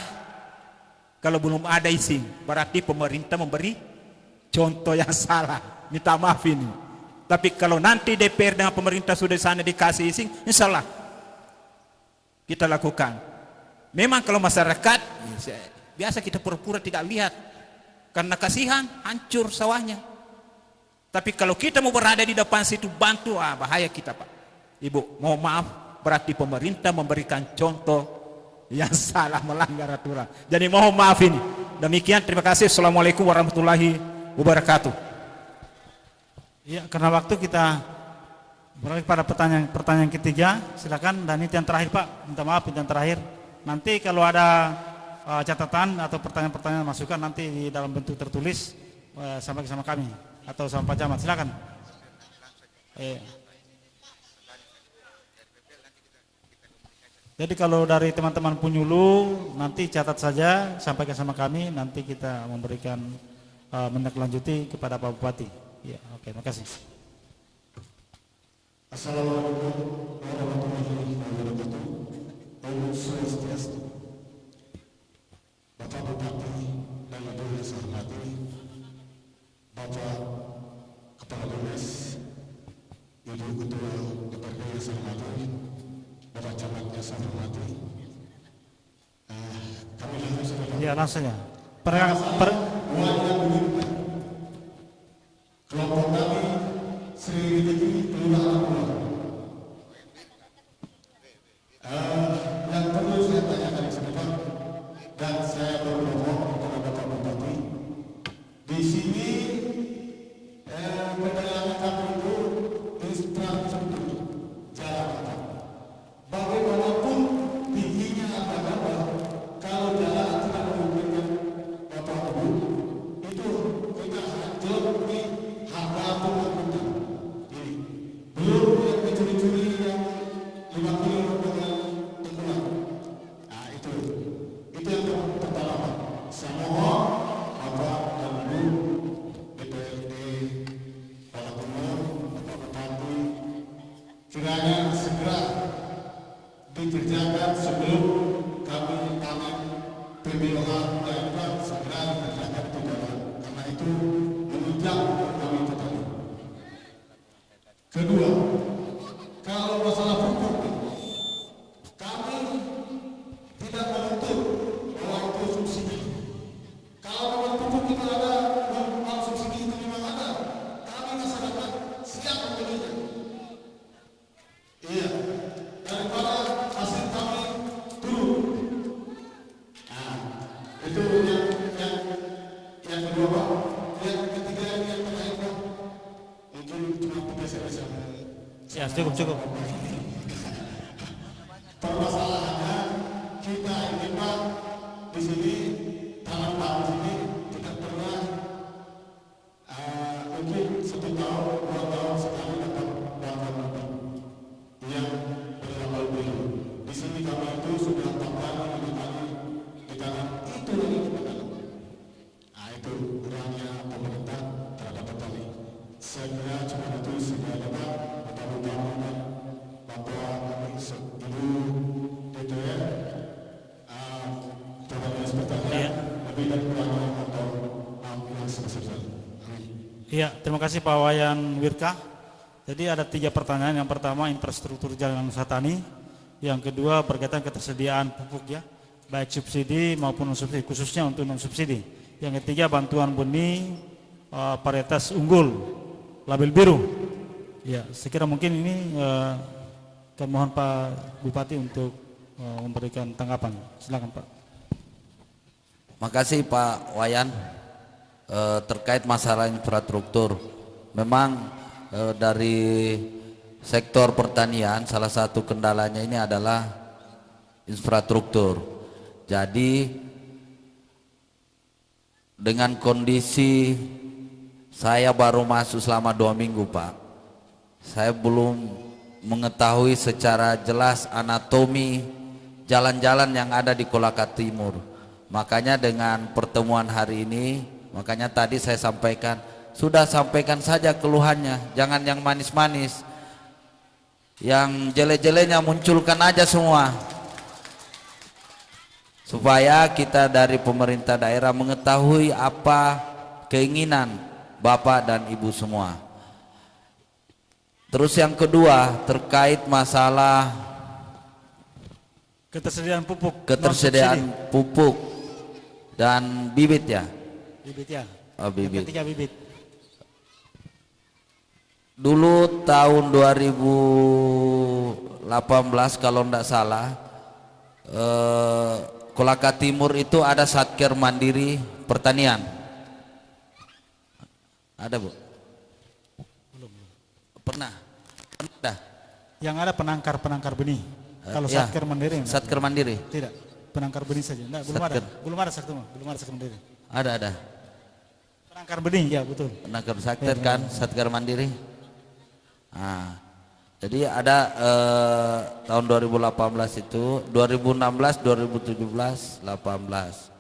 kalau belum ada izin. Berarti pemerintah memberi contoh yang salah. Minta maaf ini. Tapi kalau nanti DPR dengan pemerintah sudah sana dikasih izin, insya Allah kita lakukan. Memang kalau masyarakat, biasa kita pura-pura tidak lihat. Karena kasihan, hancur sawahnya. Tapi kalau kita mau berada di depan situ bantu, bahaya kita Pak. Ibu, mohon maaf, berarti pemerintah memberikan contoh yang salah, melanggar aturan. Jadi mohon maaf ini. Demikian, terima kasih. Assalamualaikum warahmatullahi wabarakatuh. Ya, karena waktu kita beralih pada pertanyaan ketiga, silakan. Dan itu yang terakhir Pak, minta maaf itu yang terakhir. Nanti kalau ada catatan atau pertanyaan-pertanyaan masukan nanti di dalam bentuk tertulis sampai sama kami atau sama Pak Camat, silakan. Jadi kalau dari teman-teman Punyulu nanti catat saja, sampaikan sama kami, nanti kita memberikan menindaklanjuti kepada Pak Bupati. Ya, oke, terima kasih. Assalamualaikum warahmatullahi wabarakatuh. Om Swastiastu. Bapak Bupati dan Ibu yang saya hormati, Bapak Kepala Dinas, Ibu Ketua DPRD yang saya hormati, Bapak Camat yang saya hormati. Kami langsung saja. Ya, langsung ya. Kelompok kami Sri Rizki Kelurahan Pulau. Yang perlu saya tanyakan sebentar dan saya bermohon kepada Bapak Bupati, di sini perjalanan kami itu infrastruktur jalan. Bagaimanapun tingginya apa-apa, kalau jalan tidak memberikan Bapak Ibu, itu kita hancur di harga pembangunan. Belum yang mencuri-curi yang 5 kilo dengan tenggelam. Nah itu yang pertama. Saya mohon Bapak dan Ibu DPRD Kota Timur, Bapak Bupati, kiranya segera dikerjakan sebelum kami panen PBOH mulai segera dikerjakan itu jalan, karena itu menunjang kami petani. Kedua, kalau masalah pupuk, kami tidak menuntut bahwa itu subsidi. Kalau memang pupuk itu ada, memang subsidi itu memang ada, kami masyarakat siap membelinya. Iya, daripada hasil kami turun. Nah, itu yang kedua Pak. Yang ketiga yang terakhir Pak, mungkin cuma tiga saya bisa. Ya, cukup. Permasalahannya kita ini Pak di sini tanah Pak di sini tidak pernah mungkin 1 tahun 2 tahun sekali dapat bantuan yang berlabel biru. Di sini kami itu sudah tambah 5 kali di tanah itu lagi kita tanam. Nah itu kurangnya pemerintah terhadap petani. Saya kira cuma itu sudah dapat mudah-mudahan Bapak Ibu DPR Bapak Sekretariat lebih dan kurangnya atau yang sebesar. Iya, terima kasih Pak Wayan Wirka. Jadi ada 3 pertanyaan. Yang pertama infrastruktur jalan usaha tani. Yang kedua berkaitan ketersediaan pupuk ya, baik subsidi maupun non subsidi, khususnya untuk non subsidi. Yang ketiga bantuan benih varietas unggul label biru. Ya, saya kira mungkin ini kami mohon Pak Bupati untuk memberikan tanggapan. Silakan Pak. Makasih Pak Wayan. Terkait masalah infrastruktur, memang dari sektor pertanian salah satu kendalanya ini adalah infrastruktur. Jadi dengan kondisi saya baru masuk selama 2 minggu Pak, saya belum mengetahui secara jelas anatomi jalan-jalan yang ada di Kolaka Timur. Makanya dengan pertemuan hari ini, makanya tadi saya sampaikan, sudah sampaikan saja keluhannya, jangan yang manis-manis, yang jele-jelenya munculkan aja semua, supaya kita dari pemerintah daerah mengetahui apa keinginan Bapak dan Ibu semua. Terus yang kedua terkait masalah ketersediaan pupuk, pupuk dan bibit ya. Bibit ya. Oh, bibit. Yang ketiga bibit. Dulu tahun 2018 kalau tidak salah, Kolaka Timur itu ada Satker Mandiri Pertanian. Ada Bu? Belum. Pernah? Pernah. Yang ada penangkar benih. Kalau Ya, Satker Mandiri. Satker Mandiri. Tidak, penangkar benih saja. Enggak, belum ada. Belum ada Satker Mandiri. Ada. Penangkar benih, ya betul. Penangkar Satker kan, Satker Mandiri. Nah, jadi ada tahun 2018 itu, 2016, 2017, 18.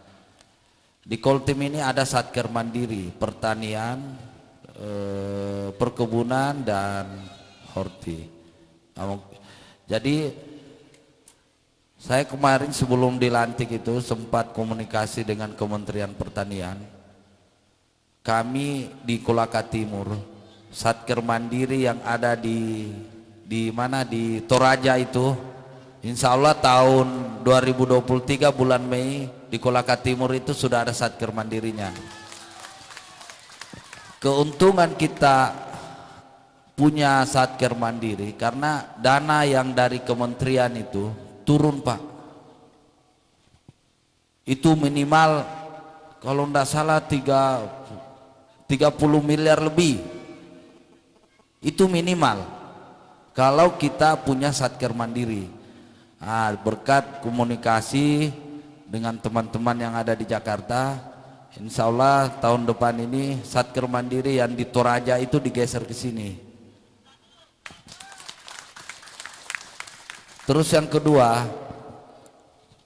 Di Koltim ini ada Satker Mandiri, pertanian, perkebunan dan horti. Jadi saya kemarin sebelum dilantik itu sempat komunikasi dengan Kementerian Pertanian. Kami di Kolaka Timur, Satker Mandiri yang ada di mana di Toraja itu, insya Allah tahun 2023 bulan Mei di Kolaka Timur itu sudah ada satker mandirinya. Keuntungan kita punya satker mandiri karena dana yang dari kementerian itu turun Pak. Itu minimal kalau tidak salah 30 miliar lebih. Itu minimal kalau kita punya satker mandiri. Nah, berkat komunikasi dengan teman-teman yang ada di Jakarta, insya Allah tahun depan ini satker mandiri yang di Toraja itu digeser ke sini. Terus yang kedua,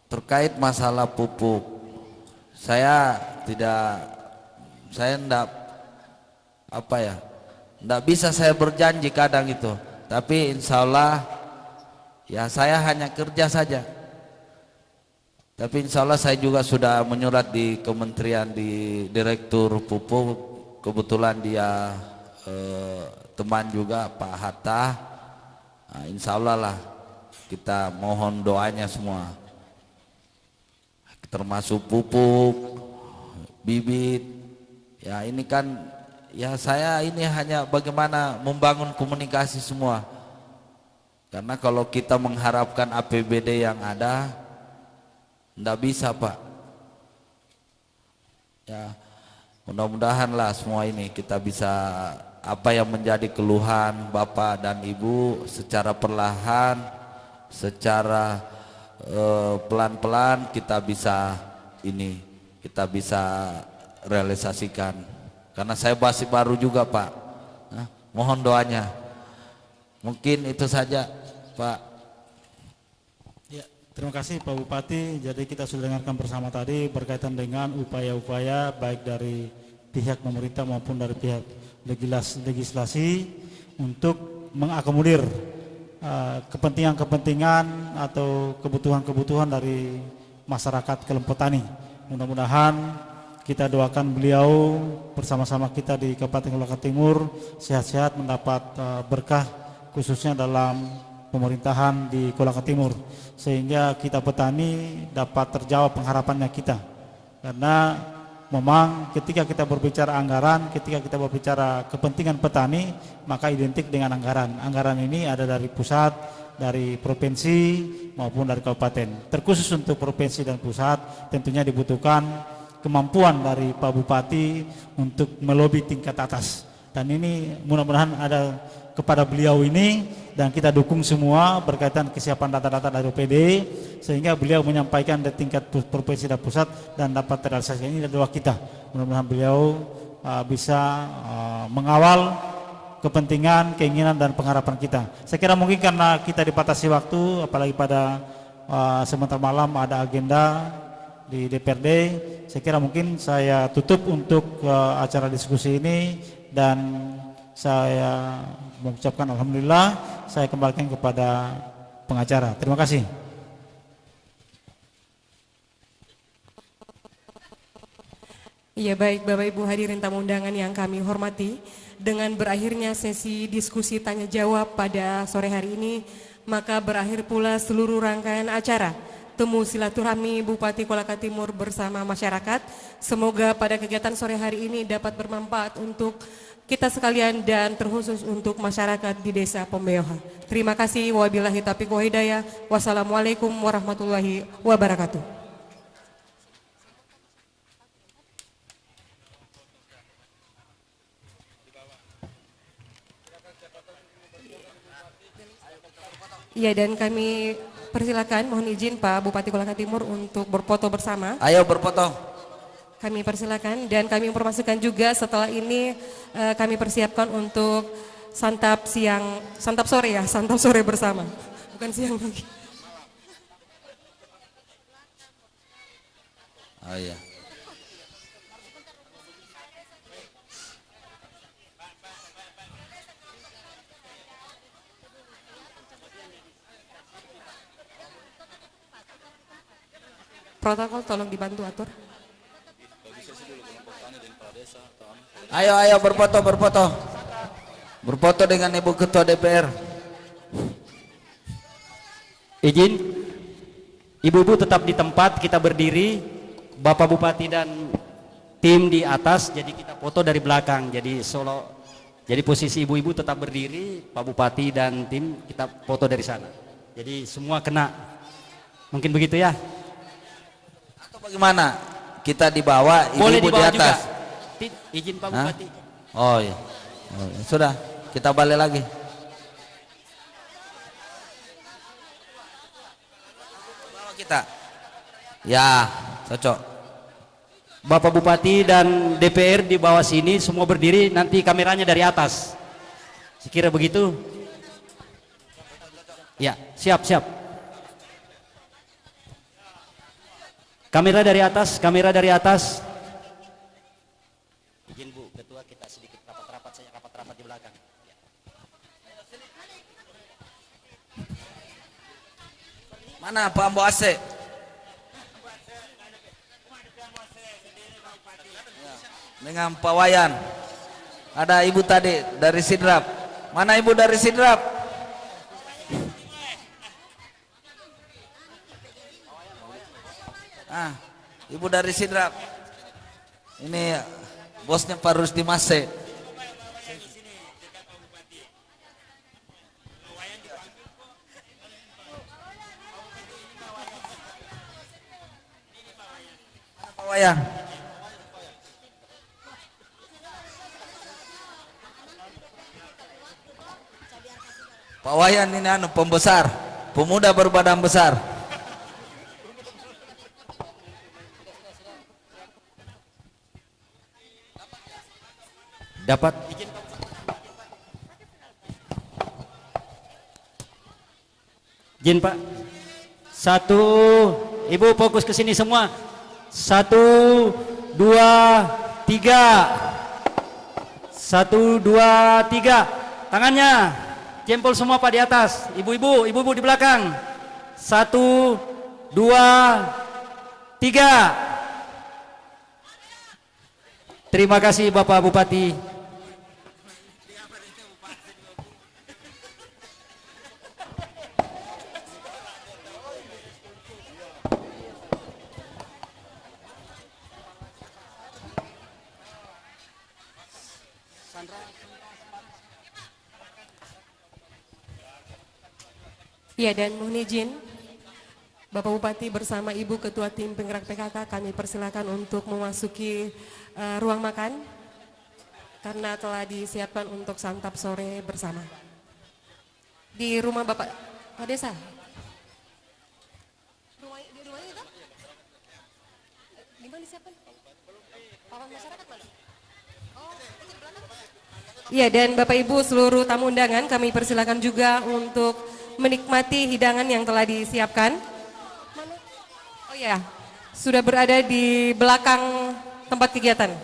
terkait masalah pupuk, saya enggak bisa saya berjanji kadang itu, tapi insya Allah ya saya hanya kerja saja. Tapi insya Allah saya juga sudah menyurat di kementerian, di Direktur Pupuk, kebetulan dia teman juga Pak Hatta. Nah, insya Allah lah kita mohon doanya semua, termasuk pupuk, bibit. Ya ini kan ya saya ini hanya bagaimana membangun komunikasi semua. Karena kalau kita mengharapkan APBD yang ada, enggak bisa Pak. Ya mudah-mudahan lah semua ini kita bisa, apa yang menjadi keluhan Bapak dan Ibu secara perlahan, secara pelan-pelan kita bisa realisasikan. Karena saya masih baru juga Pak. Nah, mohon doanya. Mungkin itu saja Pak. Ya, terima kasih Pak Bupati. Jadi kita sudah dengarkan bersama tadi berkaitan dengan upaya-upaya baik dari pihak pemerintah maupun dari pihak legislasi untuk mengakomodir kepentingan-kepentingan atau kebutuhan-kebutuhan dari masyarakat kelompok tani. Mudah-mudahan kita doakan beliau bersama-sama kita di Kabupaten Kolaka Timur sehat-sehat, mendapat berkah khususnya dalam pemerintahan di Kolaka Timur, sehingga kita petani dapat terjawab pengharapannya kita. Karena memang ketika kita berbicara anggaran, ketika kita berbicara kepentingan petani, maka identik dengan anggaran. Anggaran ini ada dari pusat, dari provinsi maupun dari kabupaten. Terkhusus untuk provinsi dan pusat tentunya dibutuhkan kemampuan dari Pak Bupati untuk melobi tingkat atas. Dan ini mudah-mudahan ada kepada beliau ini, dan kita dukung semua berkaitan kesiapan data-data dari OPD, sehingga beliau menyampaikan di tingkat provinsi dan pusat dan dapat terrealisasi. Ini adalah doa kita, mudah-mudahan beliau bisa mengawal kepentingan, keinginan dan pengharapan kita. Saya kira mungkin karena kita dibatasi waktu, apalagi pada sebentar malam ada agenda di DPRD, saya kira mungkin saya tutup untuk acara diskusi ini, dan saya mengucapkan alhamdulillah. Saya kembalikan kepada pengacara. Terima kasih. Ya baik Bapak Ibu hadirin tamu undangan yang kami hormati, dengan berakhirnya sesi diskusi tanya jawab pada sore hari ini, maka berakhir pula seluruh rangkaian acara Temu Silaturahmi Bupati Kolaka Timur bersama masyarakat. Semoga pada kegiatan sore hari ini dapat bermanfaat untuk kita sekalian dan terkhusus untuk masyarakat di Desa Pembeoha. Terima kasih. Wabillahi taufiq wa hidayah. Wassalamualaikum warahmatullahi wabarakatuh. Ya, dan kami persilakan, mohon izin Pak Bupati Kolaka Timur untuk berfoto bersama. Ayo berfoto. Kami persilakan, dan kami informasikan juga setelah ini kami persiapkan untuk santap sore bersama. Bukan siang lagi. Oh iya. Protokol tolong dibantu atur. Ayo berfoto. Berfoto dengan Ibu Ketua DPR. Izin, ibu-ibu tetap di tempat, kita berdiri. Bapak Bupati dan tim di atas, jadi kita foto dari belakang. Jadi posisi ibu-ibu tetap berdiri, Pak Bupati dan tim kita foto dari sana. Jadi semua kena. Mungkin begitu ya? Atau bagaimana? Kita di bawah, Boleh ibu-ibu di di bawah juga. atas. Izin Pak Hah? Bupati. Oh iya. Oh, iya. Sudah, kita balik lagi. Bawa kita. Ya, cocok. Bapak Bupati dan DPR di bawah sini semua berdiri, nanti kameranya dari atas. Sekira begitu? Ya, siap. Kamera dari atas, kamera dari atas. Izin Bu, Ketua kita sedikit rapat-rapat saja, rapat-rapat di belakang. Mana Pak Ambo Ase? Dengan Pak Wayan. Ada ibu tadi dari Sidrap. Mana ibu dari Sidrap? Ibu dari Sidrap. Ini bosnya Pak Rusdi Mase. Pak Wayan. Pak Wayan ini pembesar, pemuda berbadan besar. Dapat izin Pak. Satu, ibu fokus ke sini semua. 1, 2, 3. 1, 2, 3. Tangannya, jempol semua Pak di atas. Ibu-ibu di belakang. 1, 2, 3. Terima kasih Bapak Bupati. Ya, dan mohon izin Bapak Bupati bersama Ibu Ketua Tim Penggerak PKK kami persilakan untuk memasuki ruang makan karena telah disiapkan untuk santap sore bersama di rumah Bapak Pak Desa. Di rumahnya itu? Di mana disiapkan? Papan masyarakat mana? Oh, itu di belakang. Iya, dan Bapak Ibu seluruh tamu undangan kami persilakan juga untuk menikmati hidangan yang telah disiapkan. Mana? Oh ya, sudah berada di belakang tempat kegiatan.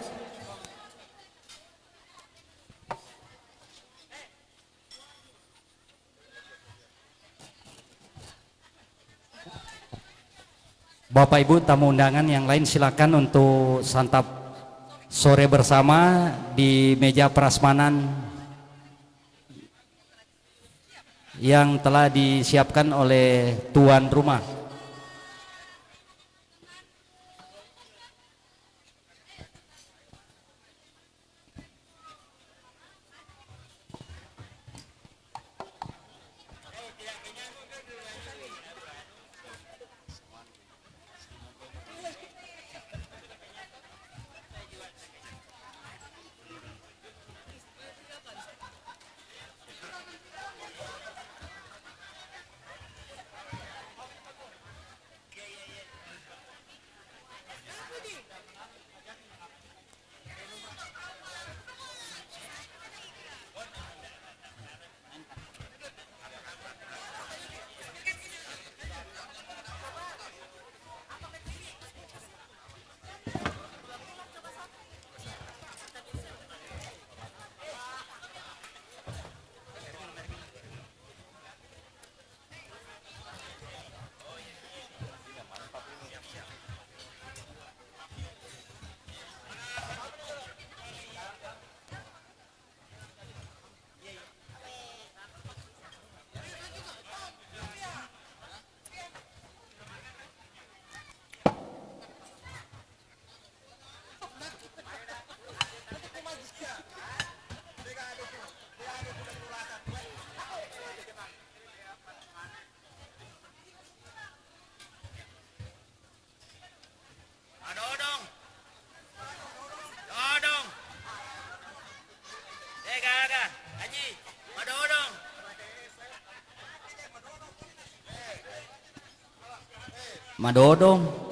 Bapak Ibu tamu undangan yang lain silakan untuk santap sore bersama di meja prasmanan yang telah disiapkan oleh tuan rumah. Silakan, Haji, Madodong. Madodong.